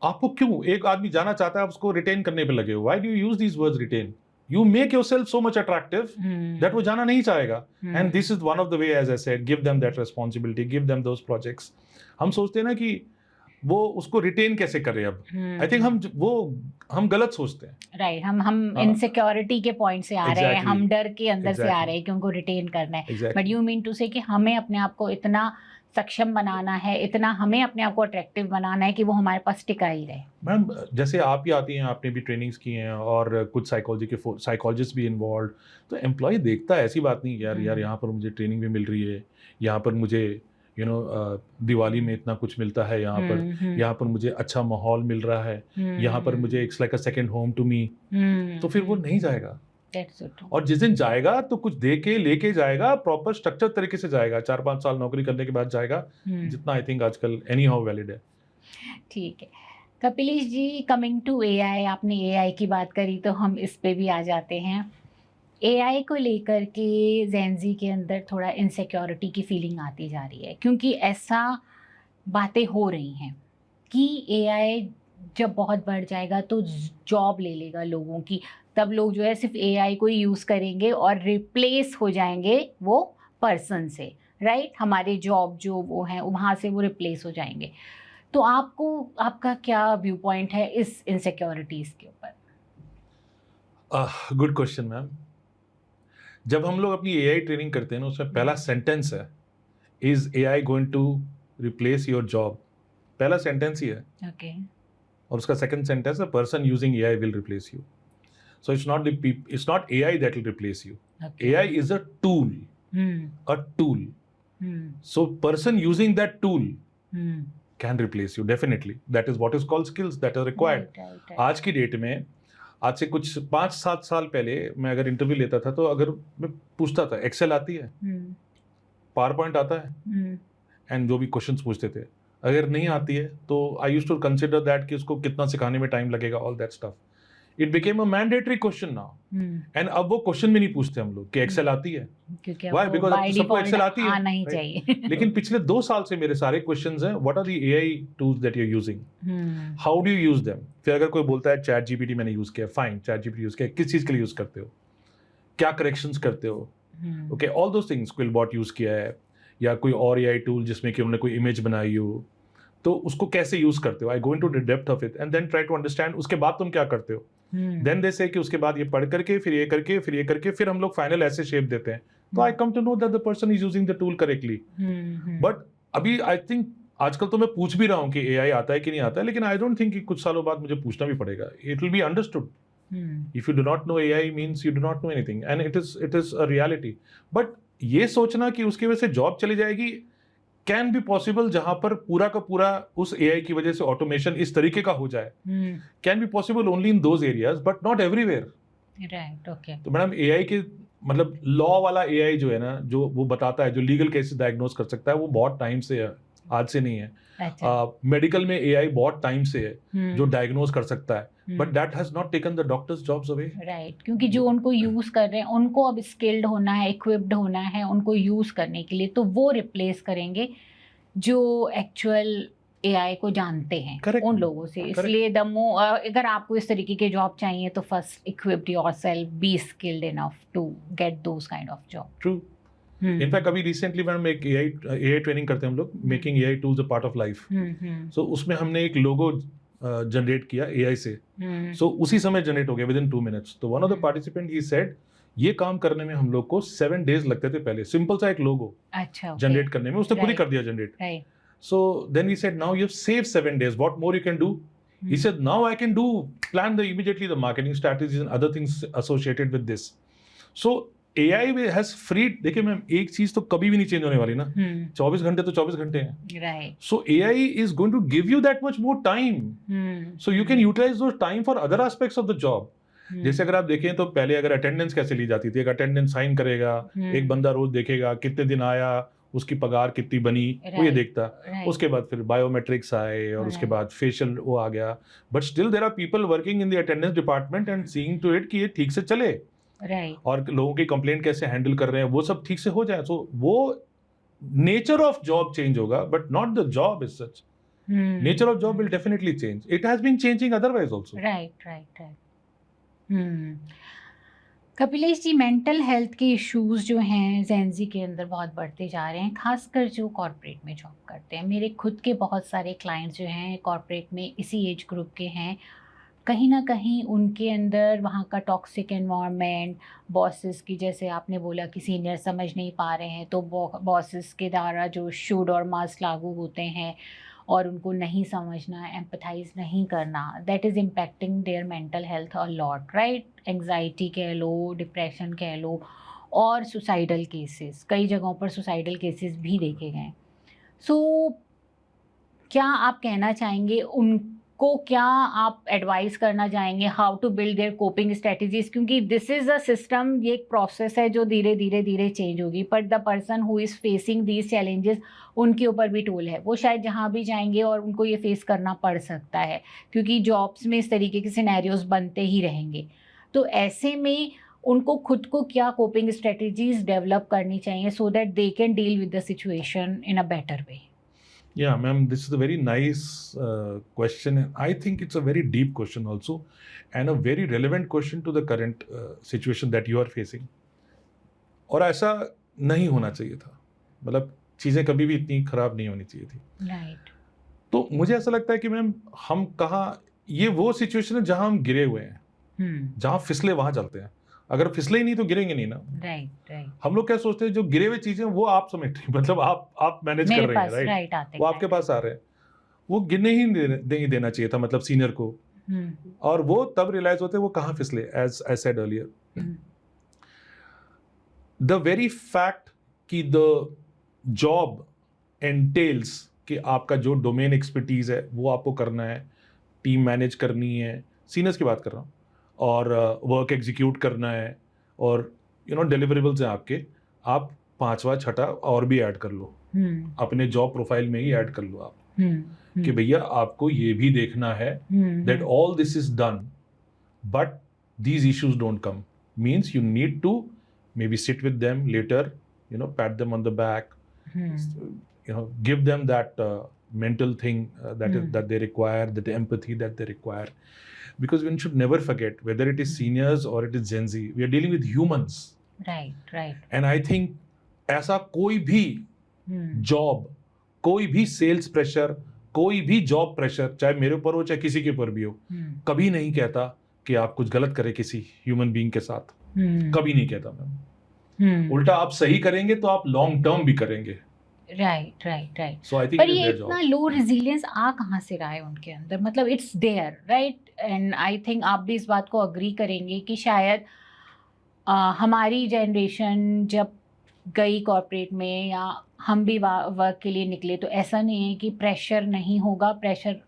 आपको क्यों, एक आदमी जाना चाहता है आप उसको रिटेन करने पे लगे हो, why do you use this words written? You make yourself so much attractive that वो जाना नहीं चाहेगा। And this is one of the way, as I said, give them that responsibility, give them those projects. हम सोचते हैं ना कि वो उसको रिटेन कैसे करें। अब आई थिंक हम गलत सोचते हैं। राइट, हम इनसिक्योरिटी के पॉइंट से आ रहे हैं, हम डर के अंदर से आ रहे हैं कि उनको रिटेन करना है। But you mean to say कि हमें अपने आप को इतना सक्षम बनाना है, इतना हमें अपने आप को अट्रैक्टिव बनाना है कि वो हमारे पास टिका ही रहे। मैम जैसे आप ही आती हैं, आपने भी ट्रेनिंग्स की हैं, और कुछ साइकोलॉजिस्ट भी इन्वॉल्व, तो एम्प्लॉय देखता है, ऐसी बात नहीं यार यहाँ पर मुझे ट्रेनिंग भी मिल रही है, यहाँ पर मुझे दिवाली में इतना कुछ मिलता है, यहाँ पर मुझे अच्छा माहौल मिल रहा है, यहाँ पर मुझे it's like a second home to me. तो फिर वो नहीं जाएगा। और जिस दिन जाएगा तो कुछ दे के लेके जाएगा, प्रॉपर स्ट्रक्चर तरीके से जाएगा, 4-5 साल नौकरी करने के बाद जाएगा, जितना आई थिंक आजकल एनी हाउ वैलिड है। ठीक है कपिलेश जी, कमिंग टू एआई, आपने एआई की बात करी तो हम इस पे भी आ जाते हैं। एआई को लेकर के जेंजी के अंदर थोड़ा इनसिक्योरिटी की फीलिंग आती जा रही है, क्योंकि ऐसा बातें हो रही हैं कि एआई जब बहुत बढ़ जाएगा तो जॉब ले लेगा लोगों की। तब लोग जो है सिर्फ एआई को ही यूज़ करेंगे और रिप्लेस हो जाएंगे वो पर्सन से, राइट? हमारे जॉब जो वो हैं वहाँ से वो रिप्लेस हो जाएंगे। तो आपका क्या व्यू पॉइंट है इस इनसिक्योरिटीज़ के ऊपर? Good question ma'am. जब हम लोग अपनी एआई ट्रेनिंग करते हैं ना, उसमें पहला सेंटेंस है, is AI going to replace your job? पहला सेंटेंस ही है। ओके। और उसका सेकंड सेंटेंस है, person using AI will replace you. So it's not AI that will replace you. Okay. AI is a tool. A tool. So person using that tool can replace you definitely. That is what is called skills that are required. Right. आज की date में, आज से कुछ 5-7 साल पहले मैं अगर इंटरव्यू लेता था तो अगर मैं पूछता था एक्सेल आती है, पावर पॉइंट आता है, एंड जो भी क्वेश्चंस पूछते थे, अगर नहीं आती है तो I used to consider that कि उसको कितना सिखाने में टाइम लगेगा, all that stuff. It became a mandatory question now. And अब वो क्वेश्चन भी नहीं पूछते हम लोग कि एक्सेल आती है। Why? Because अब सबको एक्सेल आती है। आना ही चाहिए। लेकिन पिछले 2 साल से मेरे सारे क्वेश्चंस हैं, what are the AI tools that you're using? How do you use them? फिर अगर कोई बोलता है चैट जीपीटी मैंने यूज किया, फाइन, चैट जीपीटी यूज किया, किस चीज के लिए यूज करते हो, क्या करेक्शंस करते हो, okay, all those things. QuillBot use किया है या कोई और AI टूल जिसमें कि उन्होंने कोई इमेज बनाई हो, तो उसको कैसे यूज करते हो? I go into the depth of it and then try to understand. उसके बाद तुम क्या करते हो? देन दे से कि उसके बाद ये पढ़ करके फिर ये करके फिर ये करके फिर हम लोग फाइनल ऐसे शेप देते हैं। तो I come to know that the person is using the tool correctly. But अभी आई थिंक आजकल तो मैं पूछ भी रहा हूँ कि एआई आता है कि नहीं आता है, लेकिन आई डोंट थिंक कि कुछ सालों बाद मुझे पूछना भी पड़ेगा। It will be understood. If you do not know AI means you do not know anything and it is a reality. But ये सोचना कि उसकी वजह से जॉब चली जाएगी, कैन बी पॉसिबल, जहां पर पूरा का पूरा उस एआई की वजह से ऑटोमेशन इस तरीके का हो जाए, can be possible only in those areas but not everywhere. Right, okay. तो मैडम एआई के मतलब लॉ वाला एआई जो है ना, जो वो बताता है, जो लीगल केसेस डायग्नोज कर सकता है, वो बहुत टाइम से है, आज से नहीं है। अच्छा। मेडिकल में एआई बहुत टाइम से है जो डायग्नोज कर सकता है, but hmm. That has not taken the doctors jobs away. Right, क्योंकि जो उनको यूज कर रहे हैं उनको अब स्किल्ड होना है, इक्विप्ड होना है उनको यूज करने के लिए, तो वो रिप्लेस करेंगे जो एक्चुअल एआई को जानते हैं। Correct. उन लोगों से। Correct. इसलिए अगर आपको इस तरीके के जॉब चाहिए तो first equipped yourself, be skilled enough to get those kind of job. True. In fact अभी रिसेंटली मैडम एक एआई ट्रेनिंग करते हैं हम लोग, making AI tools a part of life. So उसमें हमने एक लोगो जनरेट किया एआई से। सो उसी समय जनरेट हो गया विद इन 2 मिनट्स। तो one of the participant he said ये काम करने में हम लोग को 7 डेज लगते थे पहले, सिंपल सा एक लोगो अच्छा जनरेट करने में, उसने खुद ही कर दिया generate. Right. So then he said, now you've saved 7 days. What more you can do? He said, now I can plan immediately the marketing strategies and other things associated with this. So AI has freed, देखिए ma'am एक चीज तो कभी भी नहीं change होने वाली ना, 24 घंटे तो 24 घंटे हैं। Right. So AI is going to give you that much more time. So you can utilize those time for other aspects of the job. जैसे अगर आप देखें तो पहले अगर अटेंडेंस कैसे ली जाती थी, एक अटेंडेंस साइन करेगा, एक बंदा रोज देखेगा कितने दिन आया, उसकी पगार कितनी बनी, वो ये देखता। उसके बाद फिर बायोमेट्रिक्स आए और उसके बाद फेशियल वो आ गया, but still there are people working in the attendance department and seeing to it कि ये ठीक से चले, और लोगों की कंप्लेंट कैसे हैंडल कर रहे हैं वो सब ठीक से हो जाए। सो वो नेचर ऑफ जॉब चेंज होगा, but not the job is such. Nature of job will definitely change, it has been changing otherwise also. Right. Kapilesh ji, mental health के इश्यूज जो हैं जेंजी के अंदर बहुत बढ़ते जा रहे हैं, खासकर जो कॉर्पोरेट में जॉब करते हैं। मेरे खुद के बहुत सारे क्लाइंट्स जो हैं कॉर्पोरेट में इसी एज ग्रुप के हैं। कहीं ना कहीं उनके अंदर वहाँ का टॉक्सिक एनवायरनमेंट, बॉसेस की, जैसे आपने बोला कि सीनियर समझ नहीं पा रहे हैं तो बॉसेस के द्वारा जो शुड और मस्ट लागू होते हैं और उनको नहीं समझना, एम्पथाइज नहीं करना, that is impacting their mental health a lot, right. Anxiety कह लो, डिप्रेशन कह लो, और सुसाइडल केसेस, कई जगहों पर सुसाइडल केसेस भी देखे गए। सो क्या आप कहना चाहेंगे उनको, क्या आप एडवाइस करना चाहेंगे how to build their coping strategies? क्योंकि दिस इज़ अ सिस्टम, ये एक प्रोसेस है जो धीरे धीरे चेंज होगी, but the person who is facing these challenges, उनके ऊपर भी टोल है। वो शायद जहाँ भी जाएंगे और उनको ये फेस करना पड़ सकता है, क्योंकि जॉब्स में इस तरीके के सिनेरियोज बनते ही रहेंगे। तो ऐसे में उनको खुद को क्या कोपिंग स्ट्रेटजीज डेवलप करनी चाहिए so that they can deal with the situation in a better way? Yeah, ma'am, this is a very nice question. I think it's a very deep question also, and a very relevant question to the current situation that you are facing. और ऐसा नहीं होना चाहिए था, मतलब चीज़ें कभी भी इतनी खराब नहीं होनी चाहिए थी। राइट। तो मुझे ऐसा लगता है कि मैम हम कहाँ, ये वो सिचुएशन है जहाँ हम गिरे हुए हैं, जहाँ फिसले वहाँ चलते हैं। अगर फिसले ही नहीं तो गिरेंगे नहीं ना। राइट। हम लोग क्या सोचते हैं, जो गिरे हुए चीजें वो आप समेट रहे हैं, मतलब आप मैनेज कर रहे हैं, राइट, वो आपके पास आ रहे हैं, वो गिरने ही नहीं देना चाहिए था, मतलब सीनियर को। और वो तब रियलाइज होते हैं वो कहाँ फिसले, as I said earlier. The very fact कि द जॉब एंटेल्स कि आपका जो डोमेन एक्सपर्टीज है वो आपको करना है, टीम मैनेज करनी है, सीनियर्स की बात कर रहा हूँ, और वर्क एग्जीक्यूट करना है, और डिलीवरेबल्स हैं आपके, आप 5वां 6ठा और भी ऐड कर लो, अपने जॉब प्रोफाइल में ही ऐड कर लो आप, कि भैया आपको ये भी देखना है that all this is done but these issues don't come, means you need to maybe sit with them later, pat them on the back, give them that mental thing that they require, that empathy that they require. Because one should never forget, whether it is seniors or it is Gen Z, we are dealing with humans. Right. And I think ऐसा कोई भी job, कोई भी sales pressure, कोई भी job pressure, चाहे मेरे ऊपर हो चाहे किसी के ऊपर भी हो, कभी नहीं कहता कि आप कुछ गलत करें किसी ह्यूमन बीइंग के साथ, कभी नहीं कहता मैम। उल्टा आप सही करेंगे तो आप लॉन्ग टर्म भी करेंगे। राइट। So I think पर ये इतना लो रेजिलियंस आ कहाँ से रहा है उनके अंदर, मतलब it's there, right. And I think आप भी इस बात को अग्री करेंगे कि शायद हमारी जनरेशन जब गई कॉर्पोरेट में या हम भी वर्क के लिए निकले, तो ऐसा नहीं है कि प्रेशर नहीं होगा, प्रेशर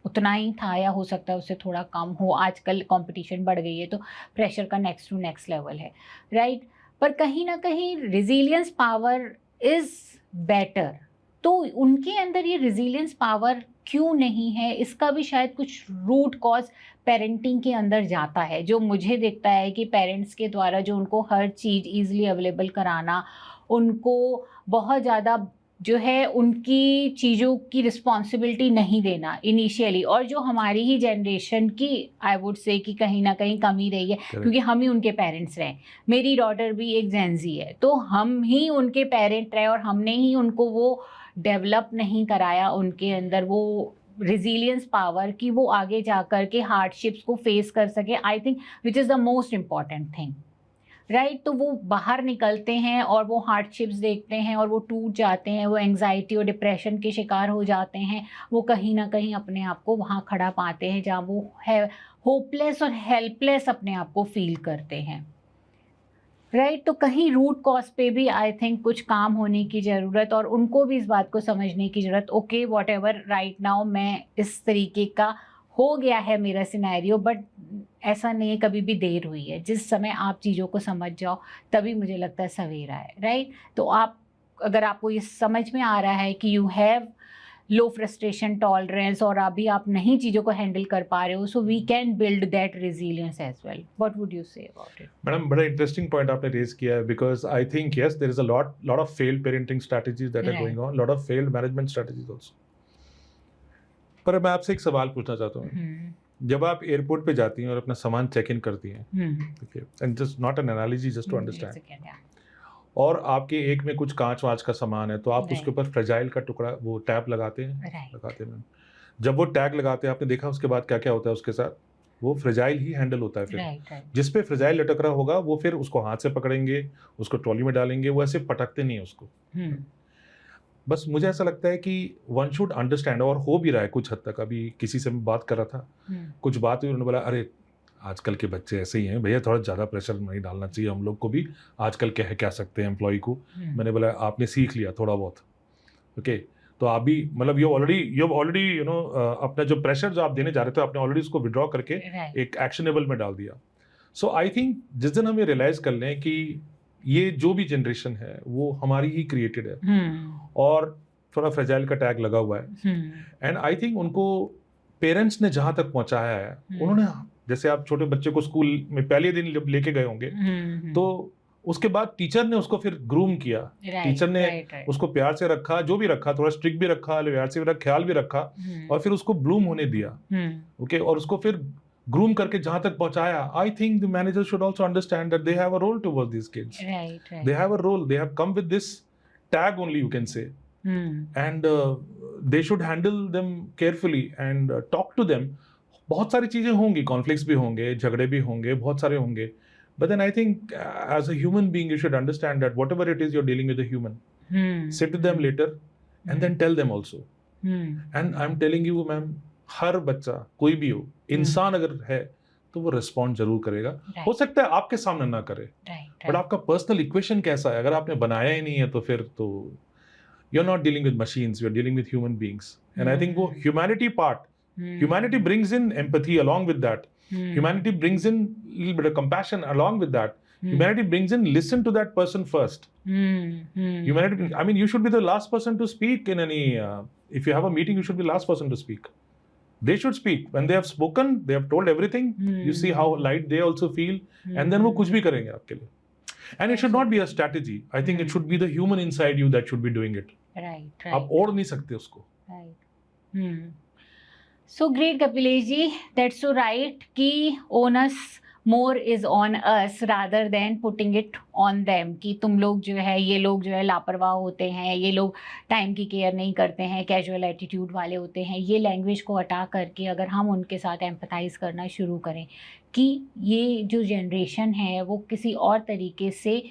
उतना ही था या हो सकता है उससे थोड़ा कम हो। आजकल कंपटीशन बढ़ गई है तो प्रेशर का नेक्स्ट टू नेक्स्ट लेवल है, राइट। पर कहीं ना कहीं रिजिलियंस पावर इज़ बेटर। तो उनके अंदर ये रिजिलियंस पावर क्यों नहीं है, इसका भी शायद कुछ रूट कॉज पेरेंटिंग के अंदर जाता है, जो मुझे दिखता है कि पेरेंट्स के द्वारा जो उनको हर चीज़ ईजिली अवेलेबल कराना, उनको बहुत ज़्यादा जो है उनकी चीज़ों की रिस्पॉन्सिबिलिटी नहीं देना इनिशियली, और जो हमारी ही जनरेशन की आई वुड से कि कहीं ना कहीं कमी रही है, क्योंकि हम ही उनके पेरेंट्स रहे। मेरी डॉटर भी एक जेंजी है, तो हम ही उनके पेरेंट रहे और हमने ही उनको वो डेवलप नहीं कराया, उनके अंदर वो रिजिलियंस पावर कि वो आगे जाकर के हार्डशिप्स को फेस कर सके, I think which is the most important thing, right. तो वो बाहर निकलते हैं और वो हार्डशिप्स देखते हैं और वो टूट जाते हैं, वो एंग्जाइटी और डिप्रेशन के शिकार हो जाते हैं, वो कहीं ना कहीं अपने आप को वहाँ खड़ा पाते हैं जहाँ वो है होपलेस और हेल्पलेस अपने आप को फील करते हैं, राइट। तो कहीं रूट कॉज पे भी आई थिंक कुछ काम होने की ज़रूरत, और उनको भी इस बात को समझने की ज़रूरत, okay what ever right now मैं इस तरीके का हो गया है मेरा सिनेरियो, बट ऐसा नहीं है कभी भी देर हुई है। जिस समय आप चीज़ों को समझ जाओ तभी मुझे लगता है सवेरा है, राइट। तो आप अगर आपको ये समझ में आ रहा है कि you have low frustration tolerance और अभी आप नहीं चीज़ों को हैंडल कर पा रहे हो, so we can build that resilience as well. What would you say about it? Madam, बड़ा इंटरेस्टिंग पॉइंट आपने रेज किया है, because I think yes there is a lot of failed parenting strategies that are going on, lot of failed management strategies also. पर मैं आपसे एक सवाल पूछना चाहता हूँ। जब आप एयरपोर्ट पे जाती हैं और अपना सामान चेक इन करती हैं, ठीक है, and just not an analogy, just to understand, और आपके एक में कुछ कांच वांच का सामान है, तो आप उसके ऊपर फ्रेजाइल का टुकड़ा वो टैग लगाते हैं, लगाते हैं। जब वो टैग लगाते हैं, आपने देखा उसके बाद क्या क्या होता है उसके साथ, वो फ्रेजाइल ही हैंडल होता है। फिर जिस पे फ्रेजाइल लटक रहा होगा वो फिर उसको हाथ से पकड़ेंगे, उसको ट्रॉली में डालेंगे, वो ऐसे पटकते नहीं है उसको। बस मुझे ऐसा लगता है कि वन शुड अंडरस्टैंड, और हो भी रहा है कुछ हद तक। अभी किसी से मैं बात कर रहा था, कुछ बात हुई, उन्होंने बोला अरे आजकल के बच्चे ऐसे ही हैं भैया, थोड़ा ज़्यादा प्रेशर नहीं डालना चाहिए, हम लोग को भी आजकल कह सकते हैं एम्प्लॉय को। मैंने बोला आपने सीख लिया थोड़ा बहुत, ओके, तो आप भी मतलब यू ऑलरेडी यू नो अपना जो प्रेशर जो आप देने जा रहे थे, आपने ऑलरेडी उसको विड्रॉ करके एक एक्शनेबल में डाल दिया। सो आई थिंक जिस दिन हम ये रियलाइज कर लें कि ये जो भी जनरेशन है वो हमारी ही क्रिएटेड है, और थोड़ा फ्रेजाइल का टैग लगा हुआ है, एंड आई थिंक उनको पेरेंट्स ने जहां तक पहुंचाया है, उन्होंने, जैसे आप छोटे बच्चे को स्कूल में पहले दिन जब लेके गए होंगे, तो उसके बाद टीचर ने उसको फिर ग्रूम किया, टीचर ने उसको प्यार से रखा, जो भी रखा, थोड़ा स्ट्रिक्ट भी रखा, प्यार से भी रखा, ख्याल भी रखा, और फिर उसको ब्लूम होने दिया, ओके, और उसको फिर ग्रूम करके जहां तक पहुंचाया। I think the manager should also understand that they have a role towards these kids, they have a role, they have come with this tag only, you can say, and they should handle them carefully and talk to them. बहुत सारी चीजें होंगी, conflicts भी होंगे, झगड़े भी होंगे, बहुत सारे होंगे, but then I think as a human being you should understand that whatever it is you're dealing with a human, sit with them later and then tell them also, and I'm telling you ma'am, हर बच्चा कोई भी हो, इंसान अगर है तो वो respond जरूर करेगा, हो सकता है आपके सामने ना करे, बट आपका पर्सनल इक्वेशन कैसा है, अगर आपने बनाया ही नहीं है तो फिर तो you're not dealing with machines, you're dealing with human beings, and I think वो humanity part, humanity brings in empathy along with that, humanity brings in a little bit of compassion along with that, humanity brings in listen to that person first. Humanity, I mean, you should be the last person to speak in any if you have a meeting, you should be the last person to speak. They should speak. When they have spoken, they have told everything, you see how light they also feel, and then वो कुछ भी करेंगे आपके लिए. And it should not be a strategy. I think it should be the human inside you that should be doing it. Right. आप ओढ़ नहीं सकते उसको. Right. So great, Kapilesh ji. That's so right कि onus more is on us rather than putting it on them, कि तुम लोग जो है, ये लोग जो है लापरवाह होते हैं, ये लोग टाइम की केयर नहीं करते हैं, कैजुअल एटीट्यूड वाले होते हैं। ये लैंग्वेज को हटा करके अगर हम उनके साथ एम्पथाइज करना शुरू करें कि ये जो जनरेशन है वो किसी और तरीके से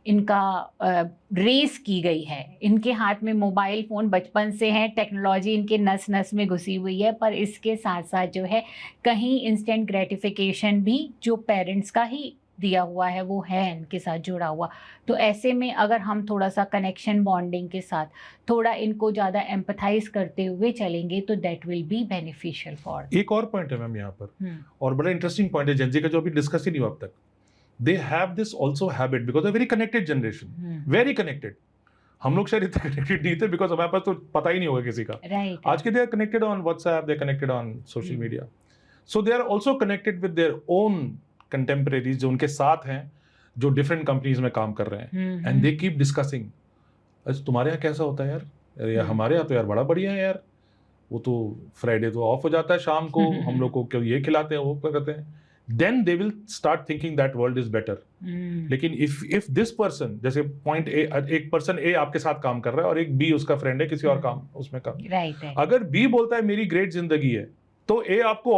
इनका रेस की गई है, इनके हाथ में मोबाइल फ़ोन बचपन से है, टेक्नोलॉजी इनके नस नस में घुसी हुई है, पर इसके साथ साथ जो है कहीं इंस्टेंट ग्रेटिफिकेशन भी जो पेरेंट्स का ही दिया हुआ है वो है इनके साथ जुड़ा हुआ, तो ऐसे में अगर हम थोड़ा सा कनेक्शन बॉन्डिंग के साथ थोड़ा इनको ज़्यादा एम्पथाइज करते हुए चलेंगे तो that will be beneficial for. एक और पॉइंट है मैम यहाँ पर, और बड़ा इंटरेस्टिंग पॉइंट है जेनजी का जो अभी डिस्कस ही नहीं हुआ अब तक। They have this also habit because a very connected generation, very connected. हम लोग शायद इतने कनेक्टेड नहीं थे बिकॉज हमारे पास तो पता ही नहीं होगा किसी का। राइट। आज के they are connected on WhatsApp, they are connected on social media, so they are also connected with their own contemporaries जो उनके साथ हैं, जो डिफरेंट कंपनीज में काम कर रहे हैं, एंड दे कीप डिस्कसिंग, अच्छा तुम्हारे यहाँ कैसा होता है यार, हमारे यहाँ तो यार बड़ा बढ़िया है यार, वो तो फ्राइडे तो ऑफ हो जाता है शाम को, हम लोग को क्यों ये खिलाते हैं वो करते हैं, then they will start thinking that world is better. लेकिन इफ दिस पर्सन, जैसे पॉइंट ए, एक पर्सन ए आपके साथ काम कर रहा है और एक बी उसका फ्रेंड है किसी और काम उसमें काम, अगर बी बोलता है मेरी ग्रेट जिंदगी है तो ए आपको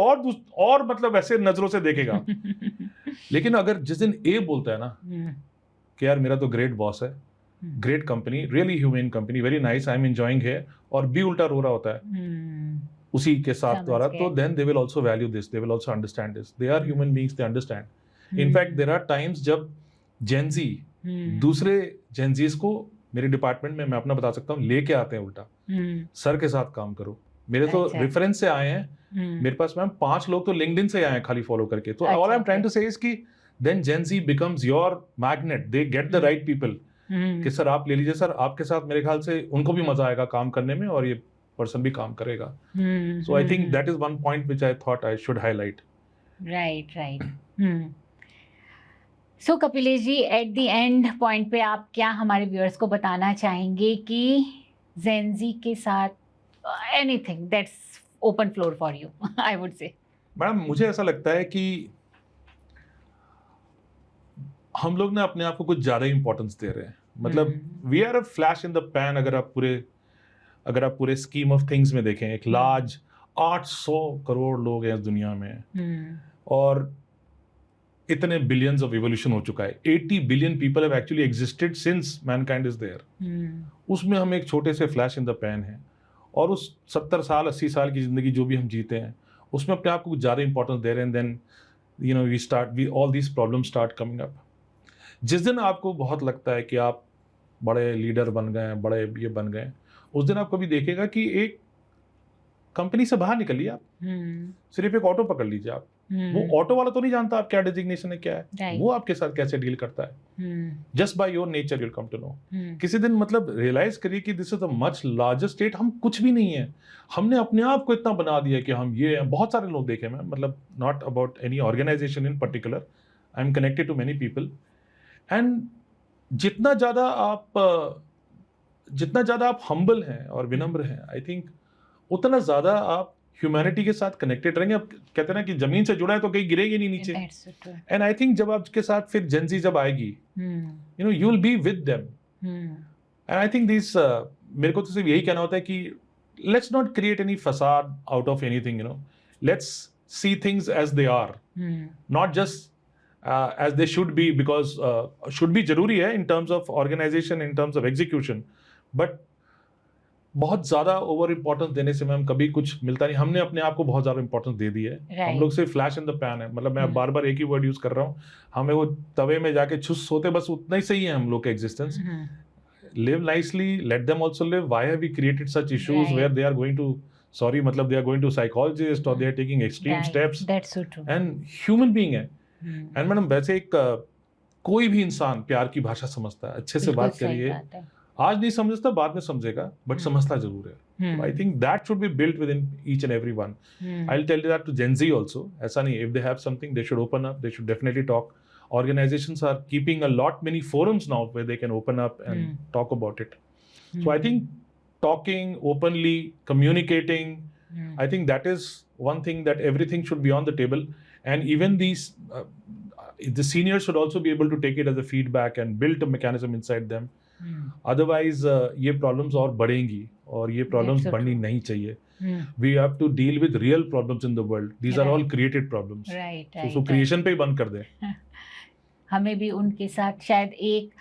और मतलब ऐसे नजरों से देखेगा। लेकिन अगर जिस दिन ए बोलता है ना कि यार मेरा तो ग्रेट बॉस है, great company, really human company, very nice, I am enjoying here, और बी उल्टा रो रहा होता है उसी के साथ द्वारा, तो then they will also value this, they will also understand this, they are human beings, they understand. In fact there are times जब जेनजी दूसरे जेनजीज को मेरे डिपार्टमेंट में, मैं अपना बता सकता हूँ, लेके आते हैं उल्टा, सर के साथ काम करो। मेरे तो रेफरेंस से आए हैं, मेरे पास मैम 5 लोग तो लिंक्डइन से आए हैं खाली फॉलो करके। तो all I am trying to say is कि then Gen Z becomes your magnet, they get the right people कि सर आप ले लीजिए, सर आपके साथ मेरे ख्याल से उनको भी मजा आएगा काम करने में और ये पर्सन भी काम करेगा। So I think that is one point which I thought I should highlight. Right. So Kapilesh ji, at the end point पे आप क्या हमारे व्यूअर्स को बताना चाहेंगे कि जेनजी के साथ anything that's open floor for you, I would say. Madam मुझे ऐसा लगता है कि हम लोग ना अपने आप को कुछ ज्यादा इंपॉर्टेंस दे रहे हैं, मतलब we are a flash in the pan. अगर आप पूरे स्कीम ऑफ थिंग्स में देखें, एक लार्ज 800 करोड़ लोग हैं इस दुनिया में, और इतने बिलियंस ऑफ इवोल्यूशन हो चुका है, 80 billion people have actually existed since mankind is there. उसमें हम एक छोटे से फ्लैश इन द पैन हैं, और उस 70 साल 80 साल की जिंदगी जो भी हम जीते हैं उसमें अपने आप को कुछ ज़्यादा इंपॉर्टेंस दे रहे हैं। Then you know we all these problems start coming up. जिस दिन आपको बहुत लगता है कि आप बड़े लीडर बन गए, बड़े ये बन गए, उस दिन आप कभी देखेगा कि एक कंपनी से बाहर निकलिए, आप सिर्फ एक ऑटो पकड़ लीजिए, आप वो ऑटो वाला तो नहीं जानता आप क्या डेजिग्नेशन है, क्या है, वो आपके साथ कैसे डील करता है, just by your nature you will come to know. किसी दिन मतलब रियलाइज करिए कि this is a much larger state, हम कुछ भी नहीं है, हमने अपने आप को इतना बना दिया कि हम ये हैं। बहुत सारे लोग देखे मैं, मतलब not about any organisation in particular, I am connected to many people, and जितना ज़्यादा आप हम्बल हैं और विनम्र हैं, आई थिंक उतना ज़्यादा आप ह्यूमैनिटी के साथ कनेक्टेड रहेंगे। आप कहते हैं ना कि जमीन से जुड़ा है तो कहीं गिरेगी नहीं नीचे, एंड आई थिंक जब आपके साथ फिर जेनजी जब आएगी, you know you will be with them, and I think this, मेरे को तो सिर्फ यही कहना होता है कि लेट्स नॉट क्रिएट एनी फसाद out of anything, you know, let's see things as they are, not just as they should be, because should be जरूरी है in terms of organization, in terms of execution, but बहुत ज़्यादा over importance देने से ma'am कभी कुछ मिलता नहीं। हमने अपने आप को बहुत ज़्यादा इम्पोर्टेंस दे दी है, हम लोग सिर्फ फ्लैश इन द पैन है, मतलब मैं बार बार एक ही वर्ड यूज कर रहा हूँ, हमें वो तवे में जाके छुस होते बस उतना ही सही है हम लोग का existence. Live nicely, let them also live, why have we created such issues where they are going to, sorry मतलब they are going to psychologist और they are taking extreme steps, and human being है। And madam वैसे एक कोई भी इंसान प्यार की भाषा समझता है, अच्छे से बात करिए, आज नहीं समझता बाद में समझेगा, बट समझता जरूर है। I think that should be built within each and every one. I will tell you that to Gen Z also, ऐसा नहीं, if they have something they should open up, they should definitely talk. Organizations are keeping a lot many forums now where they can open up and talk about it. So I think talking openly, communicating, I think that is one thing that everything should be on the table. And even these, the seniors should also be able to take it as a feedback and build a mechanism inside them. Otherwise, ये problems और बढ़ेंगी, और ये problems बढ़नी नहीं चाहिए. We have to deal with real problems in the world. These are all created problems. Right. So creation पे ही बंद कर दें. हमें भी उनके साथ शायद एक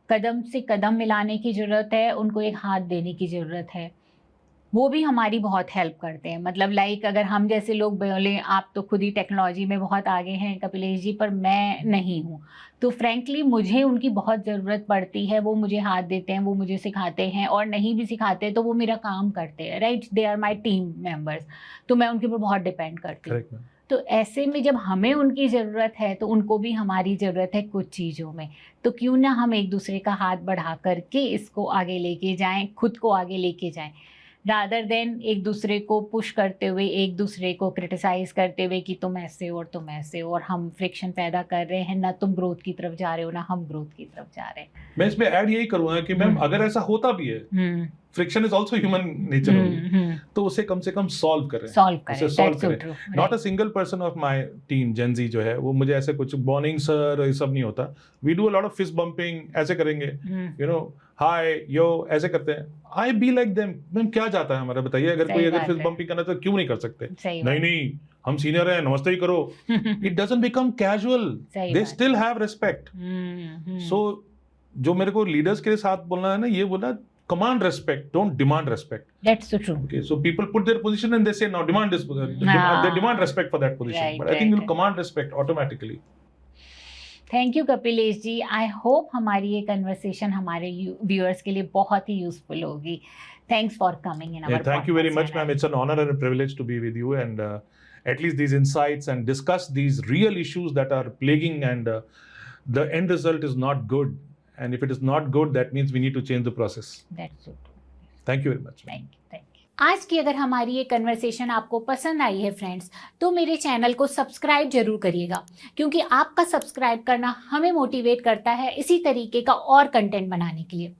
कदम से कदम मिलाने की ज़रूरत है, उनको एक हाथ देने की ज़रूरत है। वो भी हमारी बहुत हेल्प करते हैं। मतलब लाइक अगर हम जैसे लोग बोले आप तो खुद ही टेक्नोलॉजी में बहुत आगे हैं कपिलेश जी, पर मैं नहीं हूँ, तो फ्रेंकली मुझे उनकी बहुत ज़रूरत पड़ती है। वो मुझे हाथ देते हैं, वो मुझे सिखाते हैं, और नहीं भी सिखाते तो वो मेरा काम करते हैं, right, they are my team members, तो मैं उनके ऊपर बहुत डिपेंड करती हूँ। तो ऐसे में जब हमें उनकी ज़रूरत है तो उनको भी हमारी ज़रूरत है कुछ चीज़ों में, तो क्यों ना हम एक दूसरे का हाथ बढ़ा करके इसको आगे लेके जाएं, खुद को आगे लेके जाएं, रादर देन एक दूसरे को पुश करते हुए, एक दूसरे को क्रिटिसाइज करते हुए कि तुम ऐसे हो और तुम ऐसे हो, और हम फ्रिक्शन पैदा कर रहे हैं। ना तुम ग्रोथ की तरफ जा रहे हो, ना हम ग्रोथ की तरफ जा रहे हैं। मैं इसमें ऐड यही करूंगा कि मैम अगर ऐसा होता भी है, friction is also human nature, तो उसे कम से कम सॉल्व करें। Not a single person of my team Gen Z जो है वो मुझे ऐसे कुछ मॉर्निंग सर ये सब नहीं होता। We do a lot of fist bumping, ऐसे करेंगे, यू नो हाय यो ऐसे करते हैं। I be like them. Ma'am क्या जाता है हमारा, बताइए, अगर कोई अगर फिस्ट बम्पिंग करना तो क्यों नहीं कर सकते? नहीं हम सीनियर हैं, नमस्ते ही करो। It doesn't become casual, they still have respect. So जो मेरे को लीडर्स के साथ बोलना है ना, ये बोलना, command respect, don't demand respect. That's so true. Okay, so people put their position and they say now demand this, they demand respect for that position, right, but I think you'll command respect automatically. Thank you Kapilesh ji. I hope हमारी ये conversation हमारे viewers के लिए बहुत ही useful होगी। Thanks for coming in our Thank you very much, ma'am. It's an honor and a privilege to be with you, and at least these insights and discuss these real issues that are plaguing, and the end result is not good. And if it is not good, that means we need to change the process. That's so true. Thank you very much. Thank you. आज की अगर हमारी ये conversation आपको पसंद आई है friends, तो मेरे चैनल को सब्सक्राइब जरूर करिएगा, क्योंकि आपका सब्सक्राइब करना हमें मोटिवेट करता है इसी तरीके का और कंटेंट बनाने के लिए।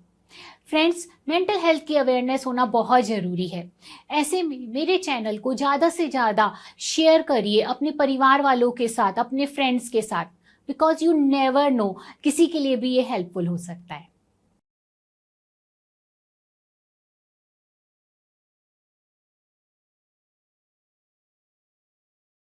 फ्रेंड्स, मेंटल हेल्थ की अवेयरनेस होना बहुत ज़रूरी है। ऐसे में मेरे चैनल को ज़्यादा से ज़्यादा शेयर करिए अपने परिवार वालों के साथ, अपने फ्रेंड्स के साथ, बिकॉज यू नेवर नो, किसी के लिए भी ये हेल्पफुल हो सकता है।